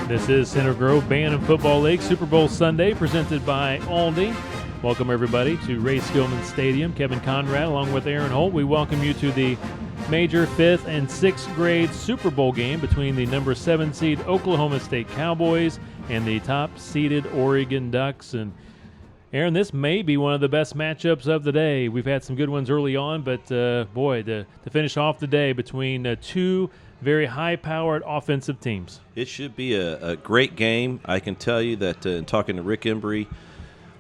This is Center Grove Bantam Football League Super Bowl Sunday, presented by Aldi. Welcome everybody to Ray Skillman Stadium. Kevin Conrad along with Aaron Holt. We welcome you to the major 5th and 6th grade Super Bowl game between the number 7 seed Oklahoma State Cowboys and the top seeded Oregon Ducks. And Aaron, this may be one of the best matchups of the day. We've had some good ones early on, but boy, to finish off the day between two very high-powered offensive teams. It should be a great game. I can tell you that in talking to Rick Embry,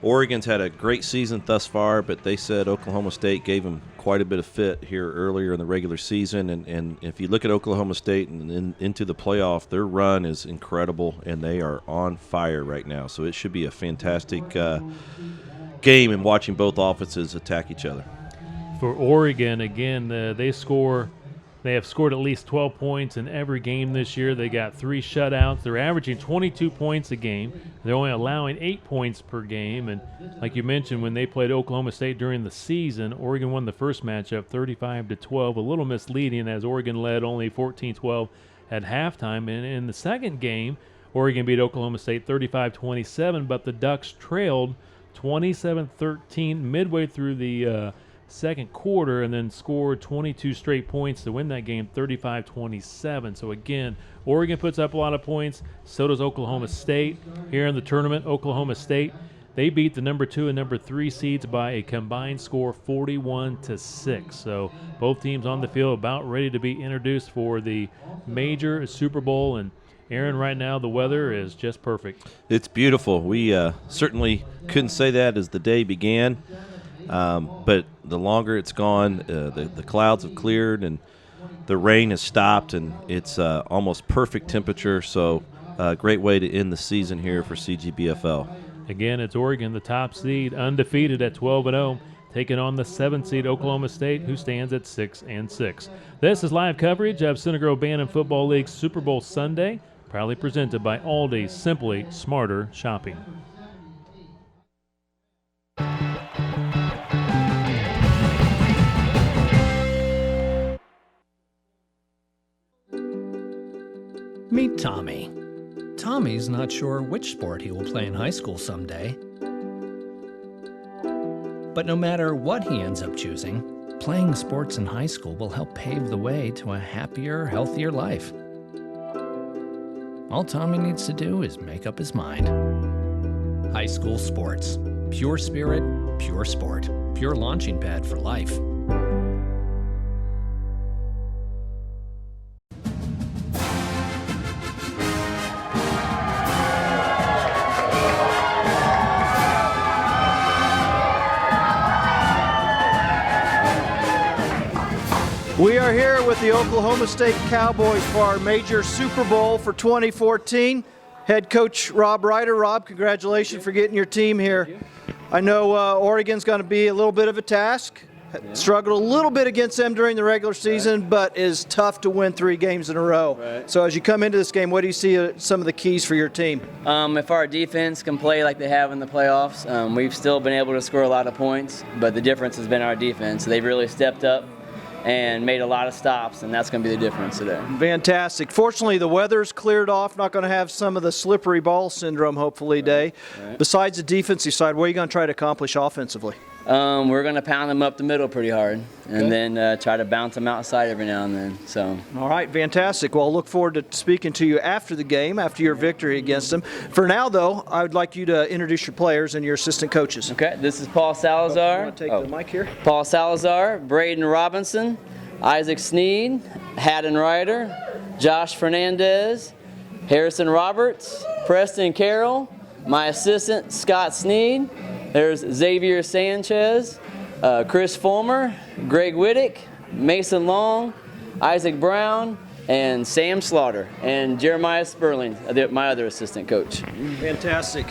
Oregon's had a great season thus far, but they said Oklahoma State gave them quite a bit of fit here earlier in the regular season. And if you look at Oklahoma State and into the playoff, their run is incredible, and they are on fire right now. So it should be a fantastic game in watching both offenses attack each other. For Oregon, again, They have scored at least 12 points in every game this year. They got 3 shutouts. They're averaging 22 points a game. They're only allowing 8 points per game. And like you mentioned, when they played Oklahoma State during the season, Oregon won the first matchup 35-12. A little misleading as Oregon led only 14-12 at halftime. And in the second game, Oregon beat Oklahoma State 35-27, but the Ducks trailed 27-13 midway through the second quarter and then scored 22 straight points to win that game 35-27. So again, Oregon puts up a lot of points, so does Oklahoma State. Here in the tournament, Oklahoma State, they beat the number 2 and number 3 seeds by a combined score 41-6. So both teams on the field about ready to be introduced for the major Super Bowl. And Aaron, right now the weather is just perfect. It's beautiful. We certainly couldn't say that as the day began. But the longer it's gone, the clouds have cleared and the rain has stopped, and it's almost perfect temperature. So great way to end the season here for CGBFL. Again, it's Oregon, the top seed, undefeated at 12-0, taking on the 7th seed Oklahoma State, who stands at 6-6. This is live coverage of Center Grove Bantam Football League Super Bowl Sunday, proudly presented by Aldi, Simply Smarter Shopping. Meet Tommy. Tommy's not sure which sport he will play in high school someday. But no matter what he ends up choosing, playing sports in high school will help pave the way to a happier, healthier life. All Tommy needs to do is make up his mind. High school sports. Pure spirit, pure sport. Pure launching pad for life. We are here with the Oklahoma State Cowboys for our major Super Bowl for 2014. Head coach Rob Ryder. Rob, congratulations for getting your team here. I know Oregon's going to be a little bit of a task. Struggled a little bit against them during the regular season, but is tough to win 3 games in a row. So as you come into this game, what do you see some of the keys for your team? If our defense can play like they have in the playoffs, we've still been able to score a lot of points, but the difference has been our defense. They've really stepped up and made a lot of stops, and that's going to be the difference today. Fantastic. Fortunately, the weather's cleared off. Not going to have some of the slippery ball syndrome, hopefully, today. Besides the defensive side, what are you going to try to accomplish offensively? We're going to pound them up the middle pretty hard, and then try to bounce them outside every now and then. So. All right, fantastic. Well, I'll look forward to speaking to you after the game, after your victory against them. For now, though, I would like you to introduce your players and your assistant coaches. Okay, this is Paul Salazar. You want to take the mic here? Paul Salazar, Braden Robinson, Isaac Sneed, Haddon Ryder, Josh Fernandez, Harrison Roberts, Preston Carroll, my assistant Scott Sneed. There's Xavier Sanchez, Chris Fulmer, Greg Whittick, Mason Long, Isaac Brown, and Sam Slaughter, and Jeremiah Sperling, my other assistant coach. Fantastic.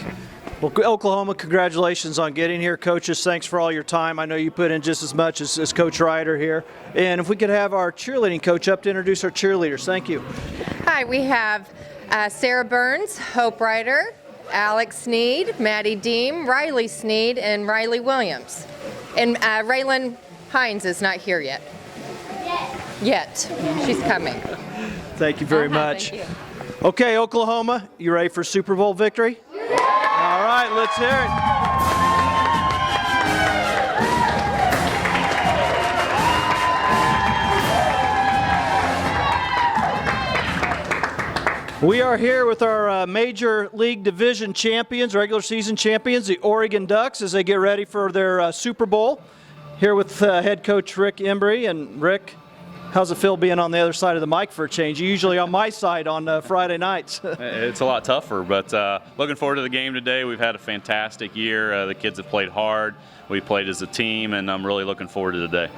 Well, Oklahoma, congratulations on getting here. Coaches, thanks for all your time. I know you put in just as much as Coach Ryder here. And if we could have our cheerleading coach up to introduce our cheerleaders. Thank you. Hi, we have Sarah Burns, Hope Ryder, Alex Sneed, Maddie Deem, Riley Sneed, and Riley Williams. And Raylan Hines is not here yet. Yet. She's coming. Thank you very much. Thank you. Okay, Oklahoma, you ready for Super Bowl victory? All right, let's hear it. We are here with our Major League Division champions, regular season champions, the Oregon Ducks, as they get ready for their Super Bowl. Here with head coach Rick Embry. And Rick, how's it feel being on the other side of the mic for a change? You're usually on my side on Friday nights. It's a lot tougher, but looking forward to the game today. We've had a fantastic year. The kids have played hard. We played as a team, and I'm really looking forward to today.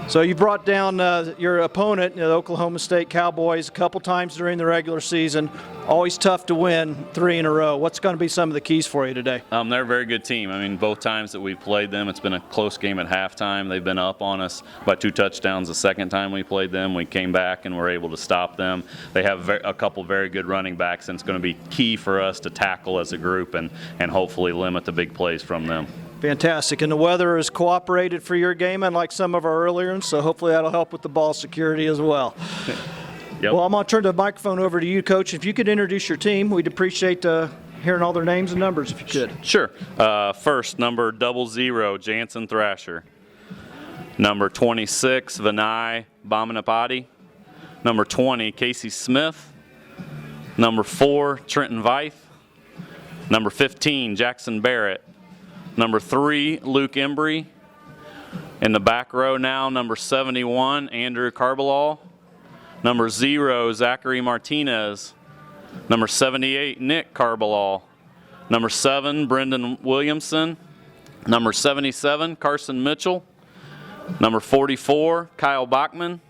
So you brought down your opponent, the Oklahoma State Cowboys, a couple times during the regular season. Always tough to win 3 in a row. What's going to be some of the keys for you today? They're a very good team. I mean, both times that we've played them, it's been a close game at halftime. They've been up on us by 2 touchdowns the second time we played them. We came back and were able to stop them. They have a couple very good running backs, and it's going to be key for us to tackle as a group and hopefully limit the big plays from them. Fantastic. And the weather has cooperated for your game, unlike some of our earlier ones, so hopefully that'll help with the ball security as well. Yep. Well, I'm going to turn the microphone over to you, Coach. If you could introduce your team, we'd appreciate hearing all their names and numbers if you could. Sure. First, number 00, Jansen Thrasher. Number 26, Vinay Bomanapati. Number 20, Casey Smith. Number 4, Trenton Veith. Number 15, Jackson Barrett. Number 3, Luke Embry. In the back row now, number 71, Andrew Carbalall. Number 0, Zachary Martinez. Number 78, Nick Carbalall. Number 7, Brendan Williamson. Number 77, Carson Mitchell. Number 44, Kyle Bachman.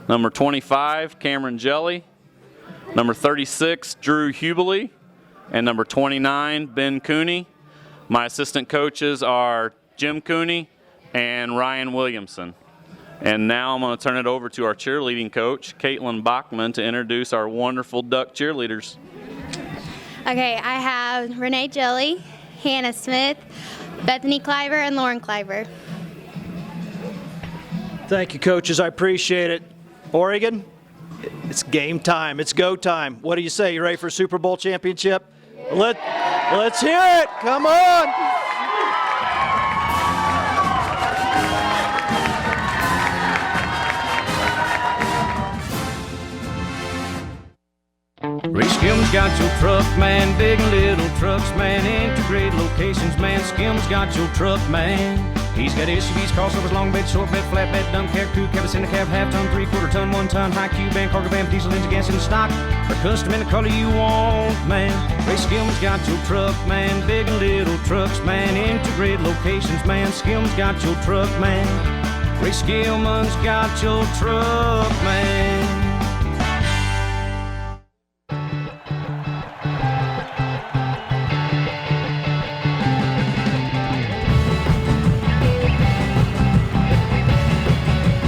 Number 25, Cameron Jelly. Number 36, Drew Hubely. And number 29, Ben Cooney. My assistant coaches are Jim Cooney and Ryan Williamson. And now I'm going to turn it over to our cheerleading coach, Caitlin Bachman, to introduce our wonderful Duck cheerleaders. Okay, I have Renee Jelly, Hannah Smith, Bethany Cliver, and Lauren Cliver. Thank you, coaches. I appreciate it. Oregon, it's game time. It's go time. What do you say? You ready for a Super Bowl championship? Let's hear it. Come on. Ray Skim's got your truck, man. Big and little trucks, man. Integrated locations, man. Skim's got your truck, man. He's got SUVs, crossovers, long bed, short bed, flat bed, dump cab, crew cab, cinder cab, half ton, 3/4 ton, 1 ton, high cube van, cargo van, diesel engine, gas in stock, or custom in the color you want, man. Ray Skim's got your truck, man. Big and little trucks, man. Integrated locations, man. Skim's got your truck, man. Ray Skillman's got your truck, man.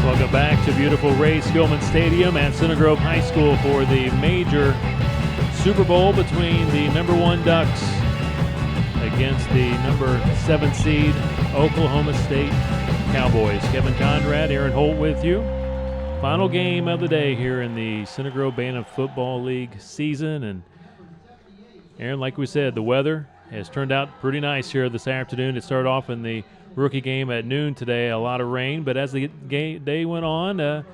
Welcome back to beautiful Ray Skillman Stadium at Center Grove High School for the major Super Bowl between the number 1 Ducks against the number 7 seed Oklahoma State Cowboys. Kevin Conrad, Aaron Holt with you. Final game of the day here in the Center Grove Bantam Football League season. And Aaron, like we said, the weather has turned out pretty nice here this afternoon. It started off in the rookie game at noon today, a lot of rain, but as the day went on, the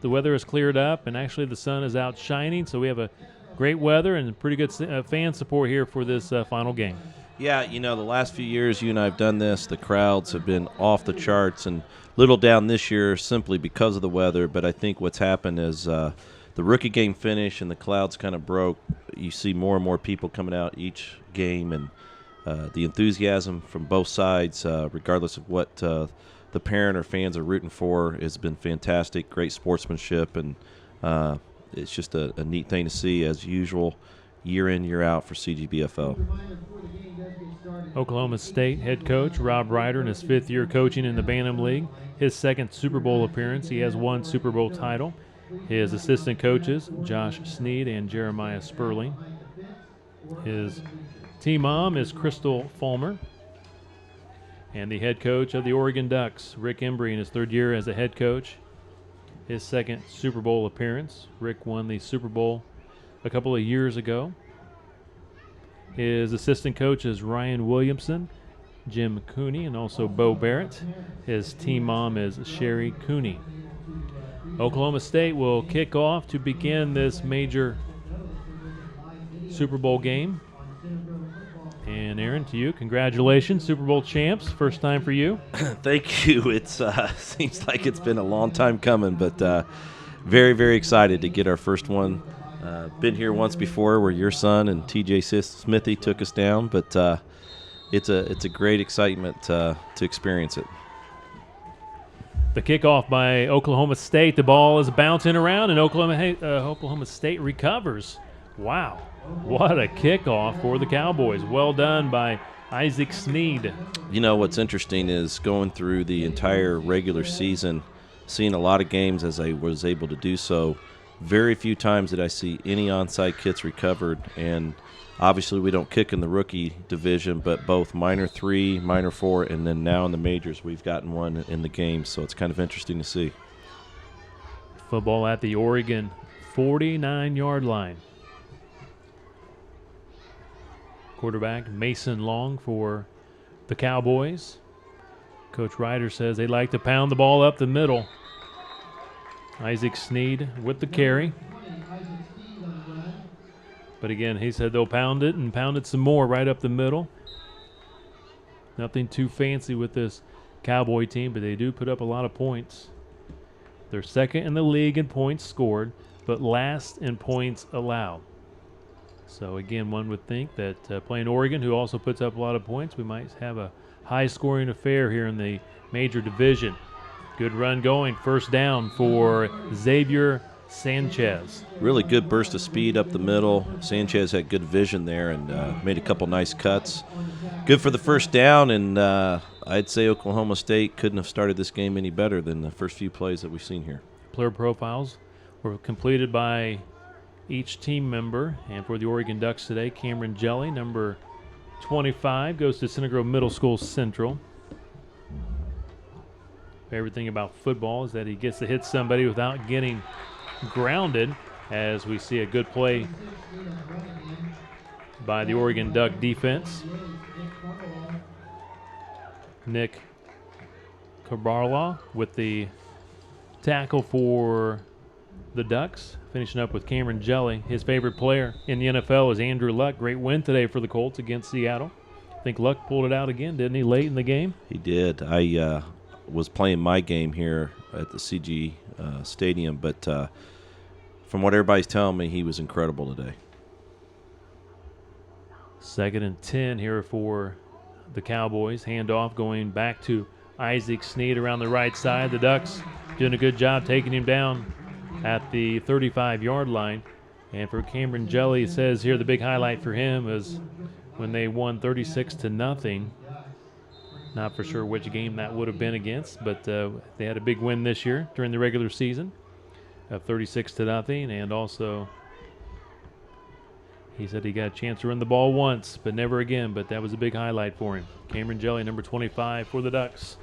weather has cleared up, and actually the sun is out shining, so we have a great weather and pretty good fan support here for this final game. Yeah, the last few years you and I have done this, the crowds have been off the charts and little down this year simply because of the weather, but I think what's happened is the rookie game finished and the clouds kind of broke. You see more and more people coming out each game, and the enthusiasm from both sides, regardless of what the parent or fans are rooting for, has been fantastic. Great sportsmanship, and it's just a neat thing to see, as usual, year in, year out for CGBFO. Oklahoma State head coach Rob Ryder in his 5th year coaching in the Bantam League. His 2nd Super Bowl appearance. He has 1 Super Bowl title. His assistant coaches, Josh Sneed and Jeremiah Sperling. His team mom is Crystal Fulmer. And the head coach of the Oregon Ducks, Rick Embry, in his 3rd year as a head coach. His 2nd Super Bowl appearance. Rick won the Super Bowl a couple of years ago. His assistant coach is Ryan Williamson, Jim Cooney, and also Bo Barrett. His team mom is Sherry Cooney. Oklahoma State will kick off to begin this major Super Bowl game. And Aaron, to you, congratulations, Super Bowl champs. First time for you. Thank you. It seems like it's been a long time coming, but very, very excited to get our first one. Been here once before where your son and TJ Smithy took us down, but it's a great excitement to experience it. The kickoff by Oklahoma State. The ball is bouncing around, and Oklahoma State recovers. Wow. What a kickoff for the Cowboys. Well done by Isaac Sneed. You know, what's interesting is going through the entire regular season, seeing a lot of games as I was able to do so, very few times did I see any onside kicks recovered. And obviously we don't kick in the rookie division, but both minor 3, minor 4, and then now in the majors we've gotten one in the game. So it's kind of interesting to see. Football at the Oregon 49-yard line. Quarterback Mason Long for the Cowboys. Coach Ryder says they like to pound the ball up the middle. Isaac Sneed with the carry. But again, he said they'll pound it and pound it some more right up the middle. Nothing too fancy with this Cowboy team, but they do put up a lot of points. They're second in the league in points scored, but last in points allowed. So again, one would think that playing Oregon, who also puts up a lot of points, we might have a high-scoring affair here in the major division. Good run going. First down for Xavier Sanchez. Really good burst of speed up the middle. Sanchez had good vision there and made a couple nice cuts. Good for the first down, and I'd say Oklahoma State couldn't have started this game any better than the first few plays that we've seen here. Player profiles were completed by each team member, and for the Oregon Ducks today, Cameron Jelly, number 25, goes to Center Grove Middle School Central. Everything about football is that he gets to hit somebody without getting grounded, as we see a good play by the Oregon Duck defense. Nick Cabarla with the tackle for the Ducks, finishing up with Cameron Jelly. His favorite player in the NFL is Andrew Luck. Great win today for the Colts against Seattle. I think Luck pulled it out again, didn't he, late in the game? He did. I was playing my game here at the CG Stadium, but from what everybody's telling me, he was incredible today. 2nd and 10 here for the Cowboys. Handoff going back to Isaac Sneed around the right side. The Ducks doing a good job taking him down at the 35-yard line. And for Cameron Jelly, it says here the big highlight for him is when they won 36-0. Not for sure which game that would have been against, but they had a big win this year during the regular season of 36-0. And also, he said he got a chance to run the ball once, but never again. But that was a big highlight for him. Cameron Jelly, number 25 for the Ducks.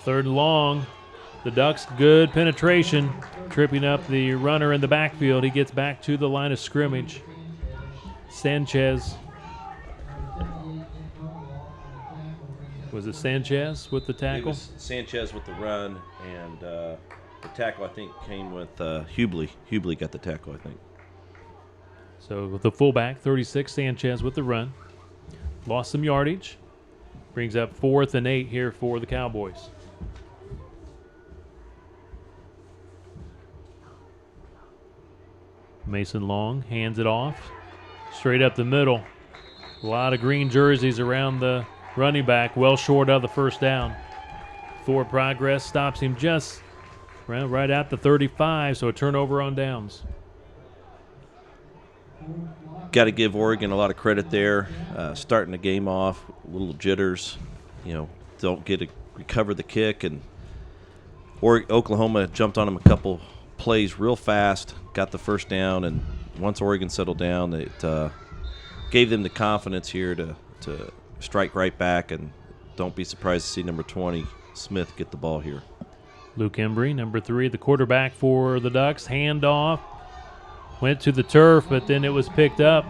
3rd and long. The Ducks, good penetration, tripping up the runner in the backfield. He gets back to the line of scrimmage. Sanchez. Was it Sanchez with the tackle? It was Sanchez with the run, and the tackle, I think, came with Hubley. Hubley got the tackle, I think. So with the fullback, 36, Sanchez with the run. Lost some yardage. Brings up 4th and 8 here for the Cowboys. Mason Long hands it off. Straight up the middle. A lot of green jerseys around the running back. Well short of the first down. Forward progress stops him just right at the 35, so a turnover on downs. Got to give Oregon a lot of credit there. Starting the game off, a little jitters. Don't get to recover the kick, and Oklahoma jumped on him a couple plays real fast, got the first down, and once Oregon settled down, it gave them the confidence here to strike right back, and don't be surprised to see number 20, Smith, get the ball here. Luke Embry, number 3, the quarterback for the Ducks. Handoff. went to the turf, but then it was picked up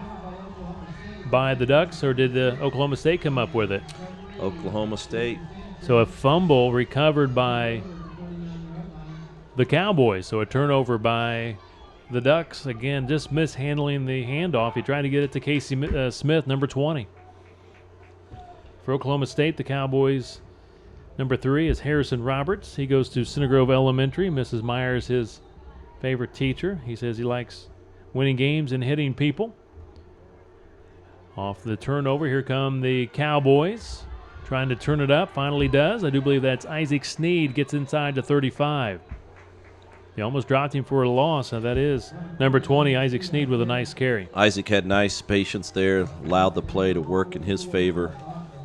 by the Ducks, or did the Oklahoma State come up with it? Oklahoma State. So a fumble recovered by the Cowboys. So a turnover by the Ducks. Again, just mishandling the handoff. He tried to get it to Casey Smith, number 20. For Oklahoma State, the Cowboys, number 3 is Harrison Roberts. He goes to Center Grove Elementary. Mrs. Myers, his favorite teacher. He says he likes winning games and hitting people. Off the turnover, here come the Cowboys. Trying to turn it up, finally does. I do believe that's Isaac Sneed, gets inside to 35. They almost dropped him for a loss, and that is number 20, Isaac Sneed, with a nice carry. Isaac had nice patience there, allowed the play to work in his favor.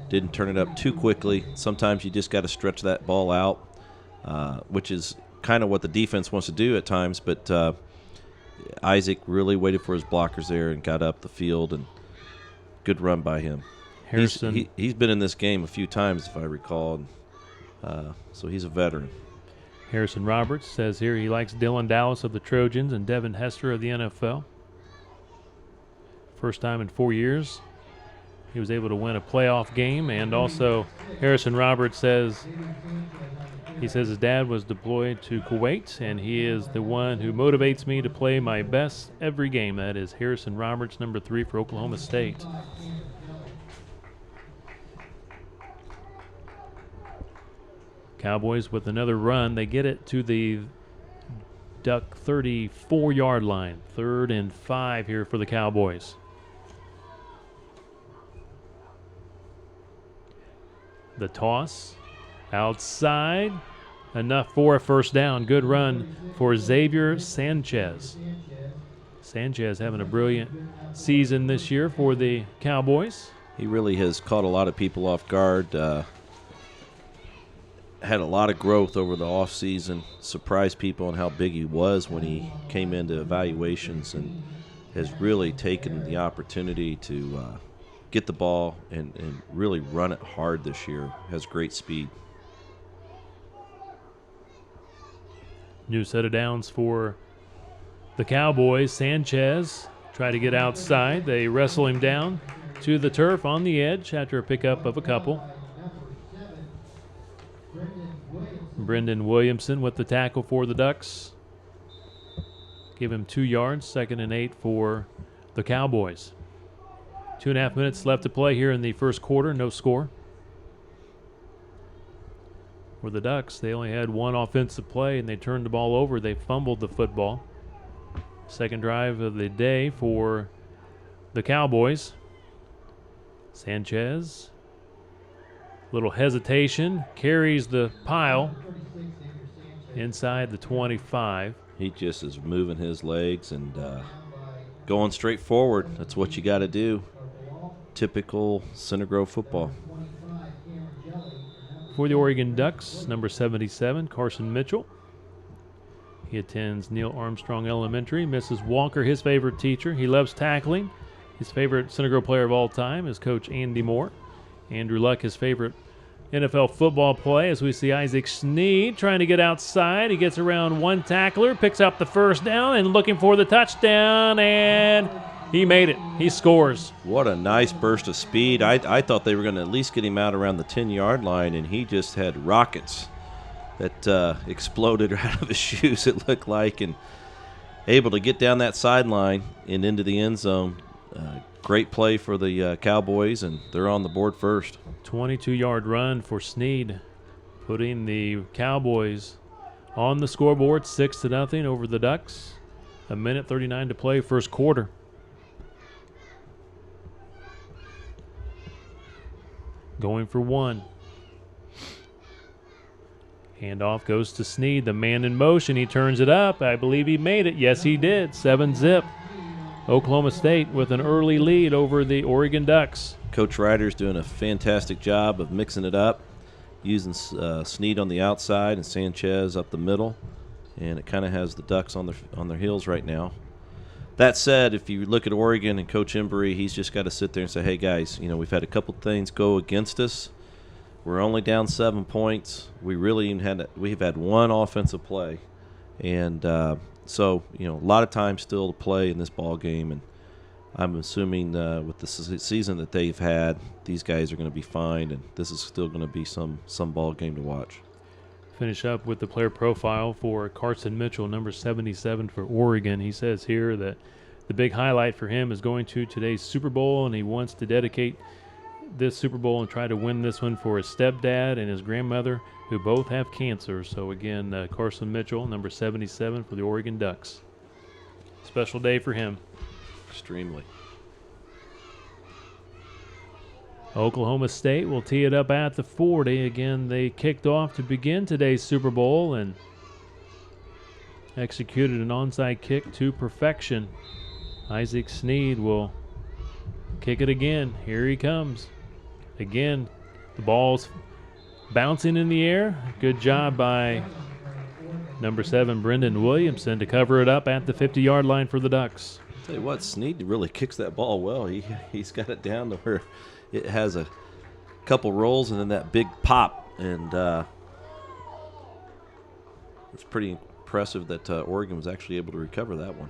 Didn't turn it up too quickly. Sometimes you just got to stretch that ball out, which is kind of what the defense wants to do at times, but Isaac really waited for his blockers there and got up the field, and good run by him. Harrison. He's been in this game a few times, if I recall, so he's a veteran. Harrison Roberts says here he likes Dylan Dallas of the Trojans and Devin Hester of the NFL. First time in 4 years he was able to win a playoff game, and also Harrison Roberts says his dad was deployed to Kuwait, and he is the one who motivates me to play my best every game. That is Harrison Roberts, number 3 for Oklahoma State. Cowboys with another run. They get it to the Duck 34-yard line. 3rd and 5 here for the Cowboys. The toss outside. Enough for a first down. Good run for Xavier Sanchez. Sanchez having a brilliant season this year for the Cowboys. He really has caught a lot of people off guard. Had a lot of growth over the offseason, surprised people on how big he was when he came into evaluations, and has really taken the opportunity to get the ball and really run it hard this year. Has great speed. New set of downs for the Cowboys. Sanchez tried to get outside. They wrestle him down to the turf on the edge after a pickup of a couple. Brendan Williamson with the tackle for the Ducks. Give him 2 yards, 2nd and 8 for the Cowboys. 2.5 minutes left to play here in the first quarter, no score. For the Ducks, they only had one offensive play and they turned the ball over. They fumbled the football. Second drive of the day for the Cowboys. Sanchez. Little hesitation, carries the pile inside the 25. He just is moving his legs and going straight forward. That's what you got to do. Typical Center Grove football. For the Oregon Ducks, number 77, Carson Mitchell. He attends Neil Armstrong Elementary. Mrs. Walker, his favorite teacher. He loves tackling. His favorite Center Grove player of all time is Coach Andy Moore. Andrew Luck, his favorite NFL football play, as we see Isaac Sneed trying to get outside. He gets around one tackler, picks up the first down, and looking for the touchdown, and he made it. He scores. What a nice burst of speed. I thought they were going to at least get him out around the 10-yard line, and he just had rockets that exploded out of his shoes, it looked like, and able to get down that sideline and into the end zone. Great play for the Cowboys, and they're on the board first. 22-yard run for Sneed, putting the Cowboys on the scoreboard, 6-0 over the Ducks. 1:39 to play, first quarter. Going for one. Handoff goes to Sneed, the man in motion. He turns it up. I believe he made it. Yes, he did. 7-zip. Oklahoma State with an early lead over the Oregon Ducks. Coach Ryder's doing a fantastic job of mixing it up, using Sneed on the outside and Sanchez up the middle, and it kind of has the Ducks on their heels right now. That said, if you look at Oregon and Coach Embry, he's just got to sit there and say, hey, guys, we've had a couple things go against us. We're only down 7 points. We've had one offensive play, and So, a lot of time still to play in this ball game, and I'm assuming with the season that they've had, these guys are going to be fine, and this is still going to be some ball game to watch. Finish up with the player profile for Carson Mitchell, number 77 for Oregon. He says here that the big highlight for him is going to today's Super Bowl, and he wants to dedicate this Super Bowl and try to win this one for his stepdad and his grandmother, who both have cancer. So again, Carson Mitchell, number 77 for the Oregon Ducks. Special day for him. Extremely. Oklahoma State will tee it up at the 40. Again, they kicked off to begin today's Super Bowl and executed an onside kick to perfection. Isaac Sneed will kick it again. Here he comes. Again, the ball's bouncing in the air. Good job by number 7, Brendan Williamson, to cover it up at the 50-yard line for the Ducks. Tell you what, Sneed really kicks that ball well. He's got it down to where it has a couple rolls and then that big pop, and it's pretty impressive that Oregon was actually able to recover that one.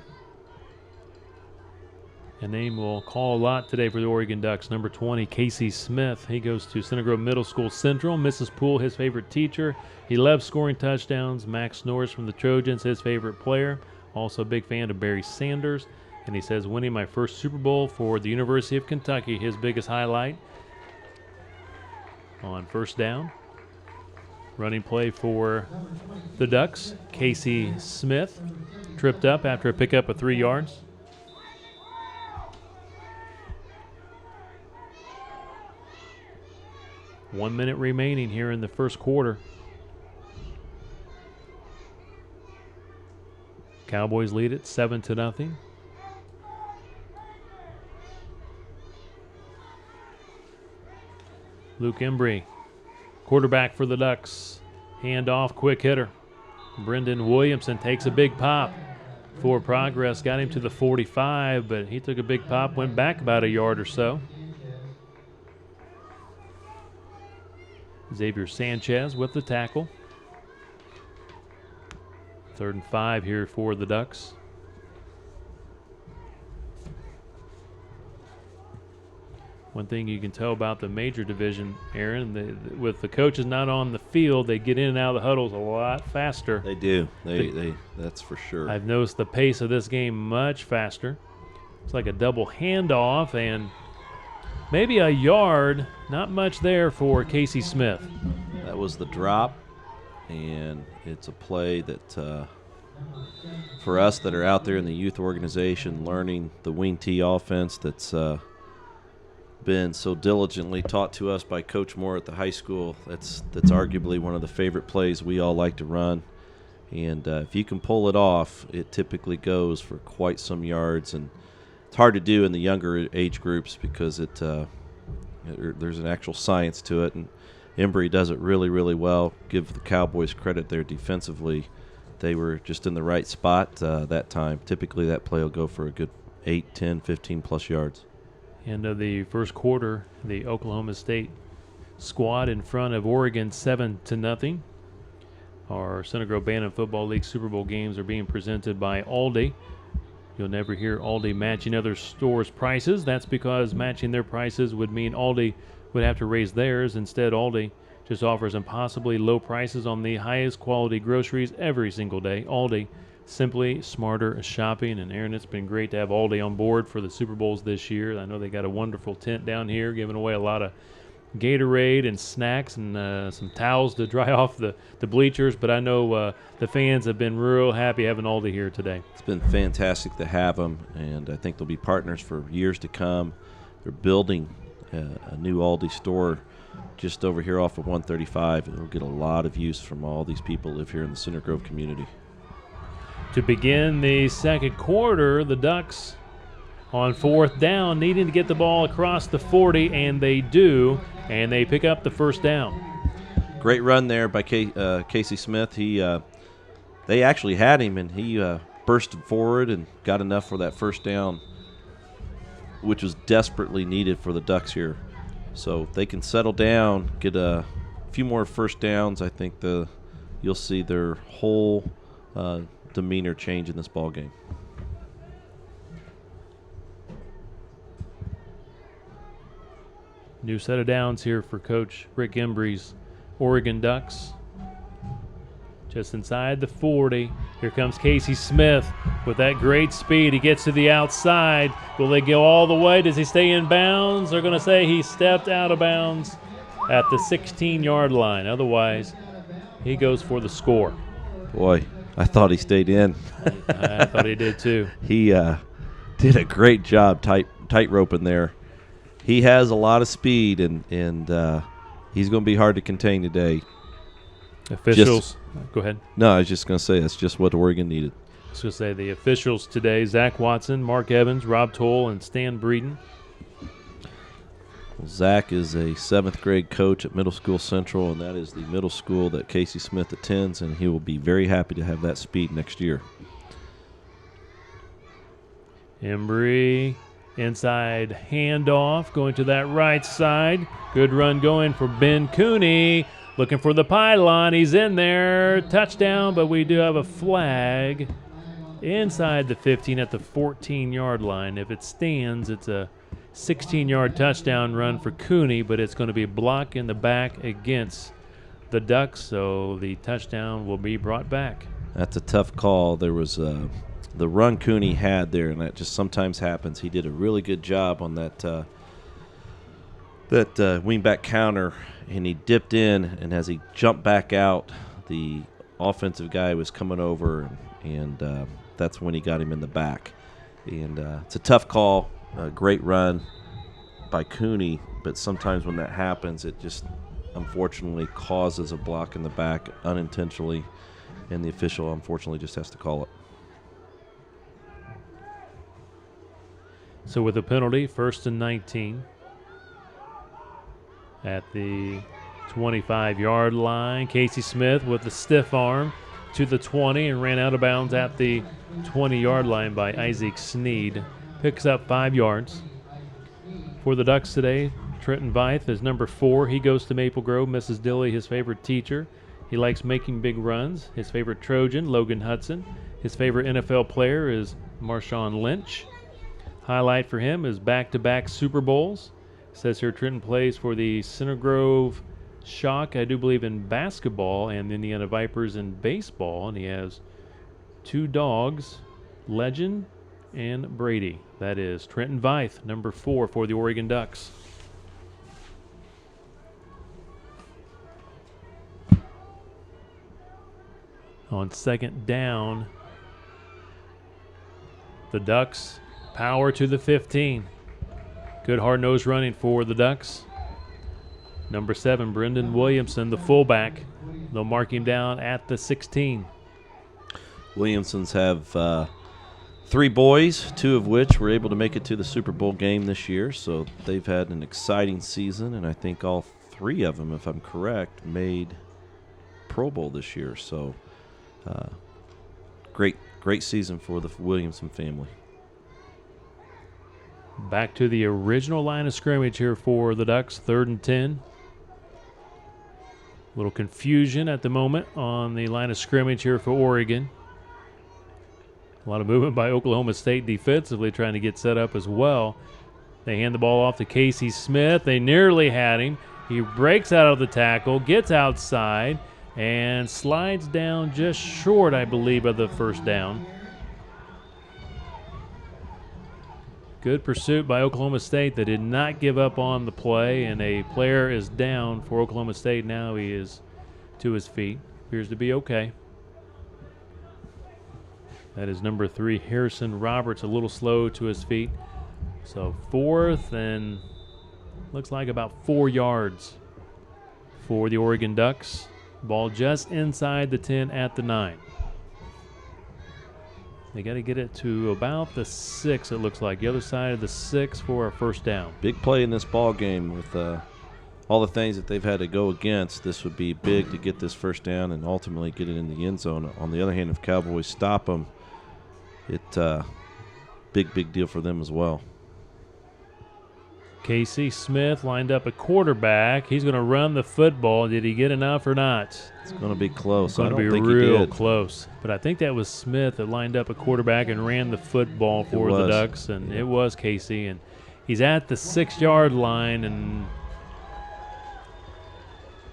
A name we'll call a lot today for the Oregon Ducks, number 20, Casey Smith. He goes to Center Grove Middle School Central. Mrs. Poole, his favorite teacher. He loves scoring touchdowns. Max Norris from the Trojans, his favorite player. Also a big fan of Barry Sanders. And he says, winning my first Super Bowl for the University of Kentucky, his biggest highlight. On first down, running play for the Ducks. Casey Smith tripped up after a pickup of 3 yards. One minute remaining here in the first quarter. Cowboys lead it 7-0. Luke Embry, quarterback for the Ducks. Hand off, quick hitter. Brendan Williamson takes a big pop. For progress, got him to the 45, but he took a big pop, went back about a yard or so. Xavier Sanchez with the tackle. 3rd and 5 here for the Ducks. One thing you can tell about the major division, Aaron, with the coaches not on the field, they get in and out of the huddles a lot faster. They do. They that's for sure. I've noticed the pace of this game much faster. It's like a double handoff and maybe a yard. Not much there for Casey Smith. That was the drop, and it's a play that for us that are out there in the youth organization learning the wing T offense that's been so diligently taught to us by Coach Moore at the high school, that's arguably one of the favorite plays we all like to run. And if you can pull it off, it typically goes for quite some yards. And it's hard to do in the younger age groups because there's an actual science to it. And Embry does it really, really well. Give the Cowboys credit there defensively. They were just in the right spot that time. Typically that play will go for a good 8, 10, 15-plus yards. End of the first quarter, the Oklahoma State squad in front of Oregon 7-0. Our Center Grove Bantam Football League Super Bowl games are being presented by Aldi. You'll never hear Aldi matching other stores' prices. That's because matching their prices would mean Aldi would have to raise theirs. Instead, Aldi just offers impossibly low prices on the highest quality groceries every single day. Aldi, simply smarter shopping. And Aaron, it's been great to have Aldi on board for the Super Bowls this year. I know they got a wonderful tent down here giving away a lot of Gatorade and snacks and some towels to dry off the bleachers, but I know the fans have been real happy having Aldi here today. It's been fantastic to have them, and I think they'll be partners for years to come. They're building a new Aldi store just over here off of 135, and we'll get a lot of use from all these people who live here in the Center Grove community. To begin the second quarter, the Ducks on 4th down, needing to get the ball across the 40, and they do, and they pick up the first down. Great run there by Casey Smith. They actually had him, and he bursted forward and got enough for that first down, which was desperately needed for the Ducks here. So if they can settle down, get a few more first downs, I think you'll see their whole demeanor change in this ball game. New set of downs here for Coach Rick Embry's Oregon Ducks. Just inside the 40. Here comes Casey Smith with that great speed. He gets to the outside. Will they go all the way? Does he stay in bounds? They're going to say he stepped out of bounds at the 16-yard line. Otherwise, he goes for the score. Boy, I thought he stayed in. I thought he did too. He did a great job tight roping there. He has a lot of speed, and he's going to be hard to contain today. Officials, go ahead. No, I was just going to say that's just what Oregon needed. I was going to say the officials today, Zach Watson, Mark Evans, Rob Toll, and Stan Breeden. Well, Zach is a 7th grade coach at Middle School Central, and that is the middle school that Casey Smith attends, and he will be very happy to have that speed next year. Embry, inside handoff, going to that right side. Good run going for Ben Cooney. Looking for the pylon. He's in there. Touchdown, but we do have a flag inside the 15 at the 14-yard line. If it stands, it's a 16-yard touchdown run for Cooney, but it's going to be a block in the back against the Ducks, so the touchdown will be brought back. That's a tough call. There was the run Cooney had there, and that just sometimes happens. He did a really good job on that wingback counter, and he dipped in, and as he jumped back out, the offensive guy was coming over, and that's when he got him in the back. And it's a tough call, a great run by Cooney, but sometimes when that happens, it just unfortunately causes a block in the back unintentionally, and the official unfortunately just has to call it. So with a penalty, 1st and 19. At the 25-yard line, Casey Smith with the stiff arm to the 20 and ran out of bounds at the 20-yard line by Isaac Sneed. Picks up 5 yards. For the Ducks today, Trenton Veith is number 4. He goes to Maple Grove. Mrs. Dilly, his favorite teacher. He likes making big runs. His favorite Trojan, Logan Hudson. His favorite NFL player is Marshawn Lynch. Highlight for him is back-to-back Super Bowls. Says here Trenton plays for the Center Grove Shock, I do believe, in basketball, and the Indiana Vipers in baseball. And he has 2 dogs, Legend and Brady. That is Trenton Veith, number 4 for the Oregon Ducks. On 2nd down, the Ducks power to the 15. Good hard-nosed running for the Ducks. Number 7, Brendan Williamson, the fullback. They'll mark him down at the 16. Williamsons have 3 boys, 2 of which were able to make it to the Super Bowl game this year. So they've had an exciting season, and I think all 3 of them, if I'm correct, made Pro Bowl this year. So great season for the Williamson family. Back to the original line of scrimmage here for the Ducks, 3rd and 10. A little confusion at the moment on the line of scrimmage here for Oregon. A lot of movement by Oklahoma State defensively trying to get set up as well. They hand the ball off to Casey Smith. They nearly had him. He breaks out of the tackle, gets outside, and slides down just short, I believe, of the 1st down. Good pursuit by Oklahoma State. They did not give up on the play, and a player is down for Oklahoma State. Now he is to his feet. Appears to be okay. That is number 3, Harrison Roberts, a little slow to his feet. So 4th and looks like about 4 yards for the Oregon Ducks. Ball just inside the 10 at the 9. They got to get it to about the 6, it looks like. The other side of the 6 for a 1st down. Big play in this ball game with all the things that they've had to go against. This would be big to get this 1st down and ultimately get it in the end zone. On the other hand, if Cowboys stop them, it big deal for them as well. Casey Smith lined up a quarterback. He's going to run the football. Did he get enough or not? It's going to be close. It's going to be real close. But I think that was Smith that lined up a quarterback and ran the football for the Ducks, and it was Casey. And he's at the 6-yard line, and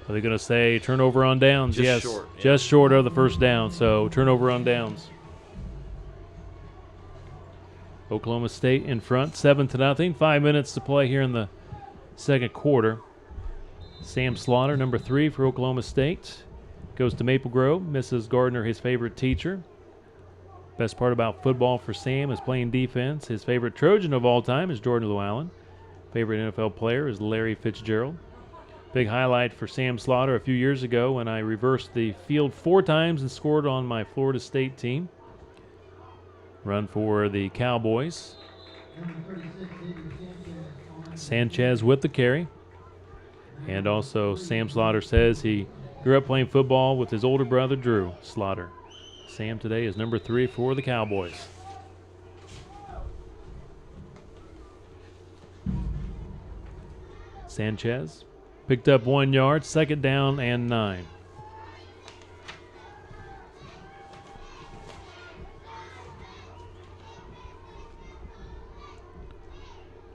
are they going to say turnover on downs? Just yes, short, yeah. just short of the first down. So turnover on downs. Oklahoma State in front, 7-0. 5 minutes to play here in the second quarter. Sam Slaughter, number 3 for Oklahoma State, goes to Maple Grove. Mrs. Gardner, his favorite teacher. Best part about football for Sam is playing defense. His favorite Trojan of all time is Jordan Llewellyn. Favorite NFL player is Larry Fitzgerald. Big highlight for Sam Slaughter a few years ago when I reversed the field 4 times and scored on my Florida State team. Run for the Cowboys. Sanchez with the carry. And also Sam Slaughter says he grew up playing football with his older brother, Drew Slaughter. Sam today is number 3 for the Cowboys. Sanchez picked up 1 yard, 2nd down and 9.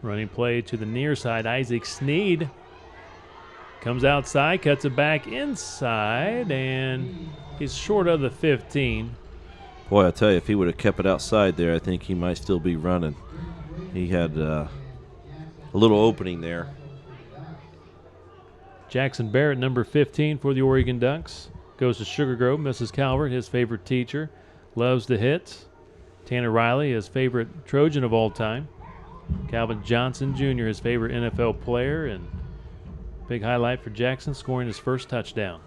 Running play to the near side. Isaac Sneed comes outside, cuts it back inside, and he's short of the 15. Boy, I tell you, if he would have kept it outside there, I think he might still be running. He had a little opening there. Jackson Barrett, number 15 for the Oregon Ducks, goes to Sugar Grove. Mrs. Calvert, his favorite teacher, loves to hit. Tanner Riley, his favorite Trojan of all time. Calvin Johnson Jr., his favorite NFL player, and big highlight for Jackson, scoring his first touchdown.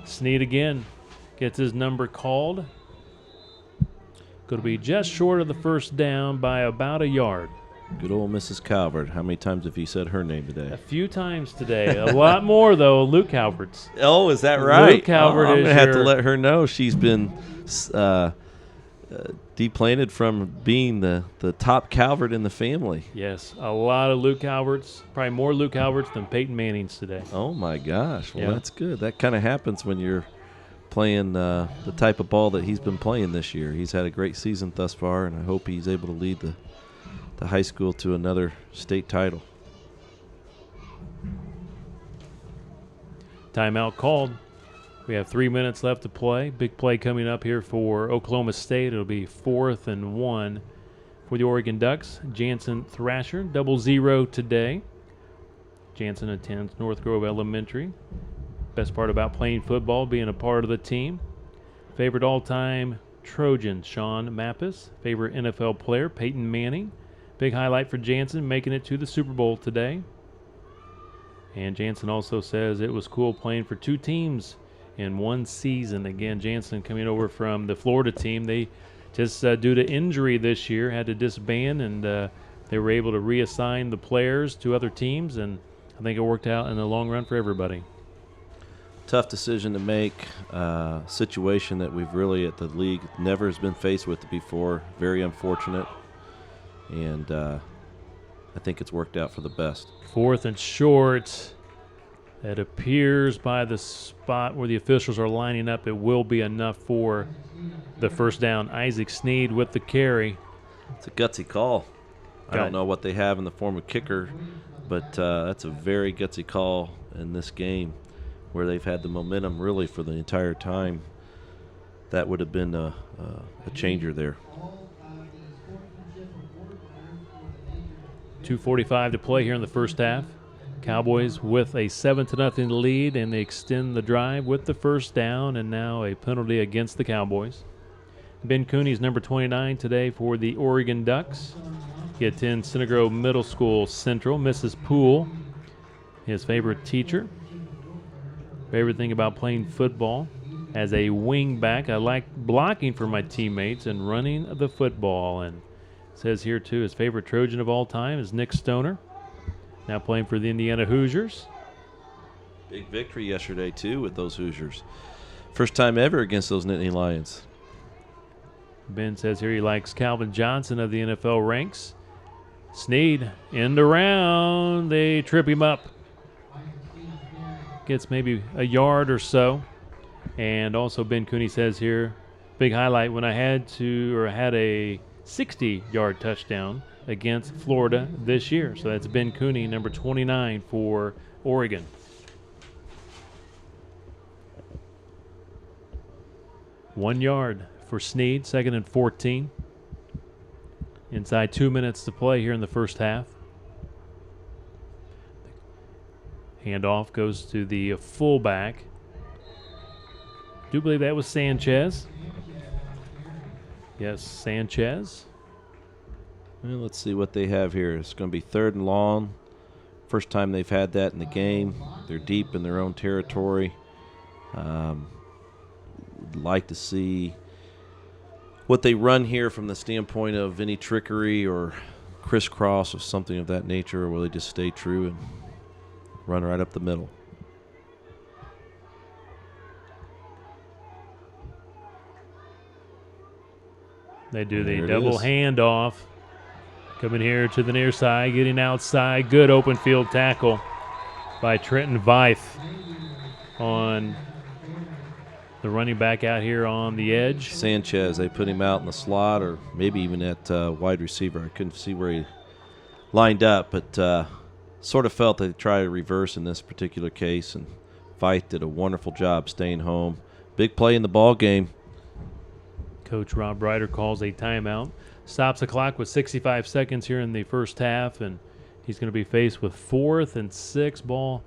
Sneed again gets his number called. Going to be just short of the first down by about a yard. Good old Mrs. Calvert. How many times have you said her name today? A few times today. A lot more, though. Luke Calvert's. Oh, is that right? Luke Calvert I'm is going to have to let her know she's been deplanted from being the top Calvert in the family. Yes, a lot of Luke Calverts. Probably more Luke Calverts than Peyton Manning's today. Oh, my gosh. Well, Yeah. That's good. That kind of happens when you're playing the type of ball that he's been playing this year. He's had a great season thus far, and I hope he's able to lead the high school to another state title. Timeout called. We have 3 minutes left to play. Big play coming up here for Oklahoma State. It'll be 4th and 1 for the Oregon Ducks. Jansen Thrasher, 0-0 today. Jansen attends North Grove Elementary. Best part about playing football, being a part of the team. Favorite all-time Trojan, Sean Mappis. Favorite NFL player, Peyton Manning. Big highlight for Jansen, making it to the Super Bowl today. And Jansen also says it was cool playing for 2 teams in one season. Again, Jansen coming over from the Florida team. They just, due to injury this year, had to disband, and they were able to reassign the players to other teams, and I think it worked out in the long run for everybody. Tough decision to make, situation that we've really at the league never has been faced with before. Very unfortunate, and I think it's worked out for the best. 4th and short. It appears by the spot where the officials are lining up, it will be enough for the first down. Isaac Sneed with the carry. It's a gutsy call. I don't know what they have in the form of kicker, but that's a very gutsy call in this game where they've had the momentum really for the entire time. That would have been a changer there. 2:45 to play here in the first half. Cowboys with a 7-0 lead, and they extend the drive with the first down, and now a penalty against the Cowboys. Ben Cooney's number 29 today for the Oregon Ducks. He attends Center Grove Middle School Central. Mrs. Poole, his favorite teacher. Favorite thing about playing football. As a wing back, I like blocking for my teammates and running the football. And it says here, too, his favorite Trojan of all time is Nick Stoner. Now playing for the Indiana Hoosiers. Big victory yesterday, too, with those Hoosiers. First time ever against those Nittany Lions. Ben says here he likes Calvin Johnson of the NFL ranks. Sneed in the round. They trip him up. Gets maybe a yard or so. And also Ben Cooney says here, big highlight when I had a 60-yard touchdown against Florida this year. So that's Ben Cooney, number 29 for Oregon. One yard for Sneed, 2nd and 14. Inside 2 minutes to play here in the first half. Handoff goes to the fullback. Do believe that was Sanchez. Yes, Sanchez. Well, let's see what they have here. It's going to be 3rd and long. First time they've had that in the game. They're deep in their own territory. Would like to see what they run here from the standpoint of any trickery or crisscross or something of that nature, or will they just stay true and run right up the middle? They do the double handoff. Coming here to the near side, getting outside. Good open field tackle by Trenton Veith on the running back out here on the edge. Sanchez, they put him out in the slot or maybe even at wide receiver. I couldn't see where he lined up, but sort of felt they'd try to reverse in this particular case, and Veith did a wonderful job staying home. Big play in the ball game. Coach Rob Ryder calls a timeout. Stops the clock with 65 seconds here in the first half, and he's going to be faced with 4th and 6 ball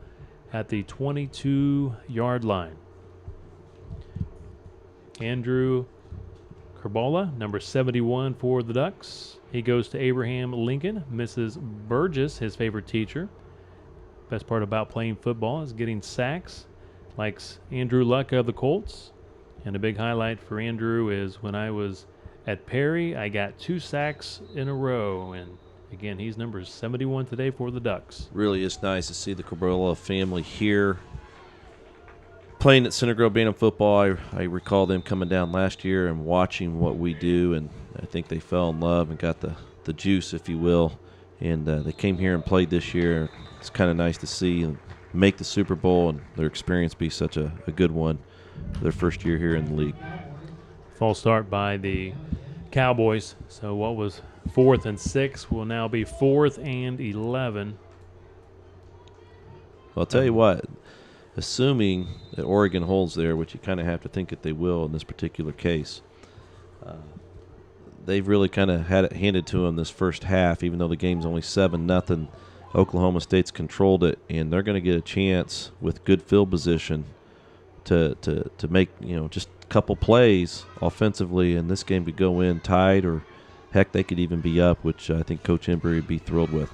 at the 22-yard line. Andrew Kerbola, number 71 for the Ducks. He goes to Abraham Lincoln, Mrs. Burgess, his favorite teacher. Best part about playing football is getting sacks. Likes Andrew Luck of the Colts. And a big highlight for Andrew is when I was at Perry, I got 2 sacks in a row. And again, he's number 71 today for the Ducks. Really is nice to see the Cabrola family here playing at Center Grove Bantam football. I recall them coming down last year and watching what we do, and I think they fell in love and got the juice, if you will. And they came here and played this year. It's kind of nice to see and make the Super Bowl and their experience be such a good one for their first year here in the league. False start by the Cowboys. So what was 4th and 6 will now be 4th and 11. Well, I'll tell you what, assuming that Oregon holds there, which you kind of have to think that they will in this particular case, they've really kind of had it handed to them this first half, even though the game's only 7-0. Oklahoma State's controlled it, and they're going to get a chance with good field position to make, just a couple plays offensively, and this game could go in tied, or heck, they could even be up, which I think Coach Embry would be thrilled with.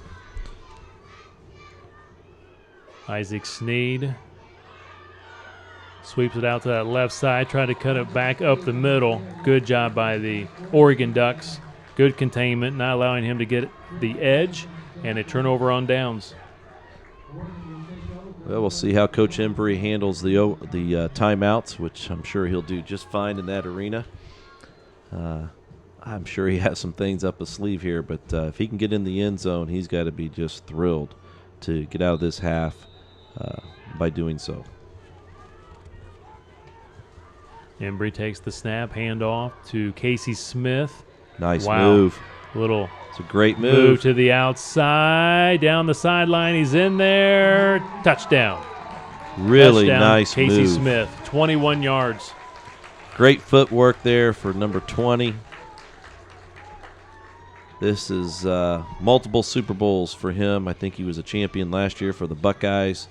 Isaac Sneed sweeps it out to that left side, trying to cut it back up the middle. Good job by the Oregon Ducks. Good containment, not allowing him to get the edge, and a turnover on downs. Well, we'll see how Coach Embry handles the timeouts, which I'm sure he'll do just fine in that arena. I'm sure he has some things up his sleeve here, but if he can get in the end zone, he's got to be just thrilled to get out of this half by doing so. Embry takes the snap, handoff to Casey Smith. Nice move. It's a great move. To the outside, down the sideline. He's in there. Touchdown. Really Touchdown, nice Casey move. Smith, 21 yards. Great footwork there for number 20. This is multiple Super Bowls for him. I think he was a champion last year for the Buckeyes,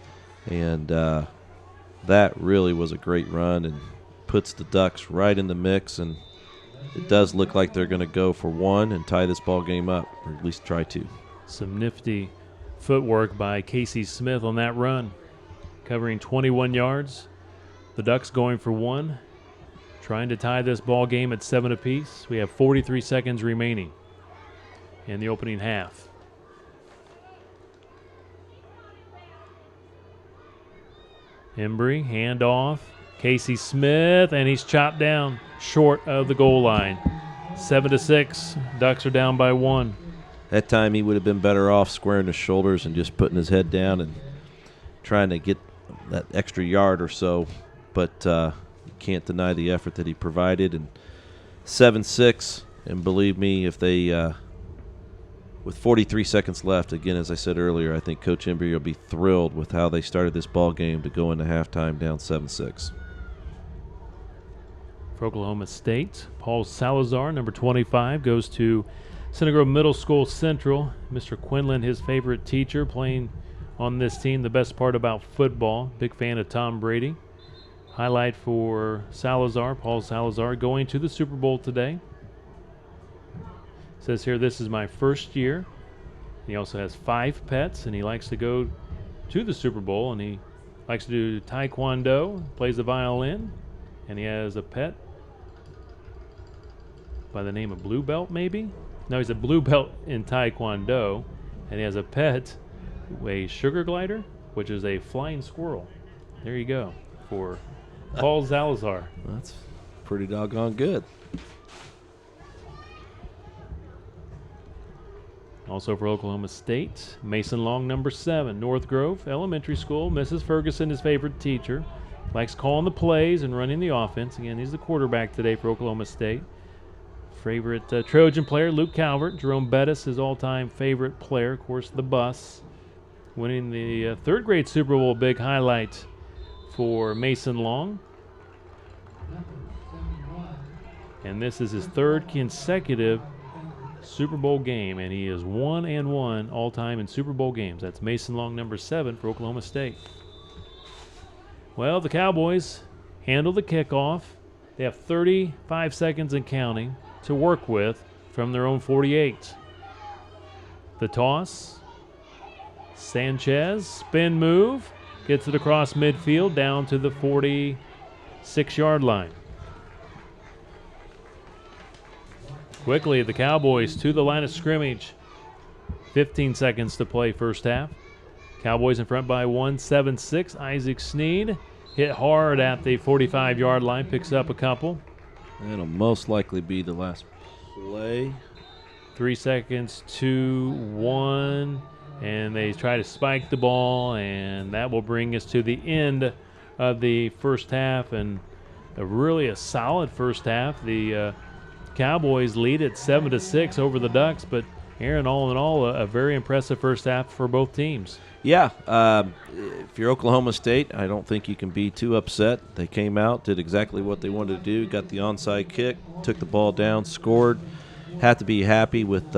and that really was a great run and puts the Ducks right in the mix, and it does look like they're going to go for one and tie this ball game up, or at least try to. Some nifty footwork by Casey Smith on that run, covering 21 yards. The Ducks going for one, trying to tie this ball game at 7 apiece. We have 43 seconds remaining in the opening half. Embry, handoff. Casey Smith, and he's chopped down short of the goal line. 7-6. Ducks are down by 1. That time he would have been better off squaring his shoulders and just putting his head down and trying to get that extra yard or so. But you can't deny the effort that he provided. And 7-6, and believe me, if they with 43 seconds left, again, as I said earlier, I think Coach Embry will be thrilled with how they started this ball game to go into halftime down 7-6. For Oklahoma State, Paul Salazar, number 25, goes to Center Grove Middle School Central. Mr. Quinlan, his favorite teacher, playing on this team. The best part about football, big fan of Tom Brady. Highlight for Salazar, Paul Salazar, going to the Super Bowl today. Says here, this is my first year. He also has 5 pets, and he likes to go to the Super Bowl, and he likes to do taekwondo, plays the violin, and he has a pet by the name of Blue Belt, maybe? No, he's a blue belt in taekwondo, and he has a pet, a sugar glider, which is a flying squirrel. There you go, for Paul Salazar. That's pretty doggone good. Also for Oklahoma State, Mason Long, number 7, North Grove Elementary School. Mrs. Ferguson, his favorite teacher. Likes calling the plays and running the offense. Again, he's the quarterback today for Oklahoma State. Favorite Trojan player, Luke Calvert. Jerome Bettis, his all-time favorite player. Of course, the bus. Winning the 3rd grade Super Bowl, big highlight for Mason Long. And this is his 3rd consecutive Super Bowl game, and he is 1-1 all-time in Super Bowl games. That's Mason Long, number 7, for Oklahoma State. Well, the Cowboys handle the kickoff. They have 35 seconds and counting to work with from their own 48. The toss. Sanchez, spin move, gets it across midfield down to the 46-yard line. Quickly, the Cowboys to the line of scrimmage. 15 seconds to play first half. Cowboys in front by 1, 7-6. Isaac Sneed hit hard at the 45-yard line, picks up a couple. That'll most likely be the last play. 3 seconds, 2, 1, and they try to spike the ball, and that will bring us to the end of the first half, and really a solid first half. The Cowboys lead at 7-6 over the Ducks, but Aaron, all in all, a very impressive first half for both teams. Yeah, if you're Oklahoma State, I don't think you can be too upset. They came out, did exactly what they wanted to do, got the onside kick, took the ball down, scored. Have to be happy with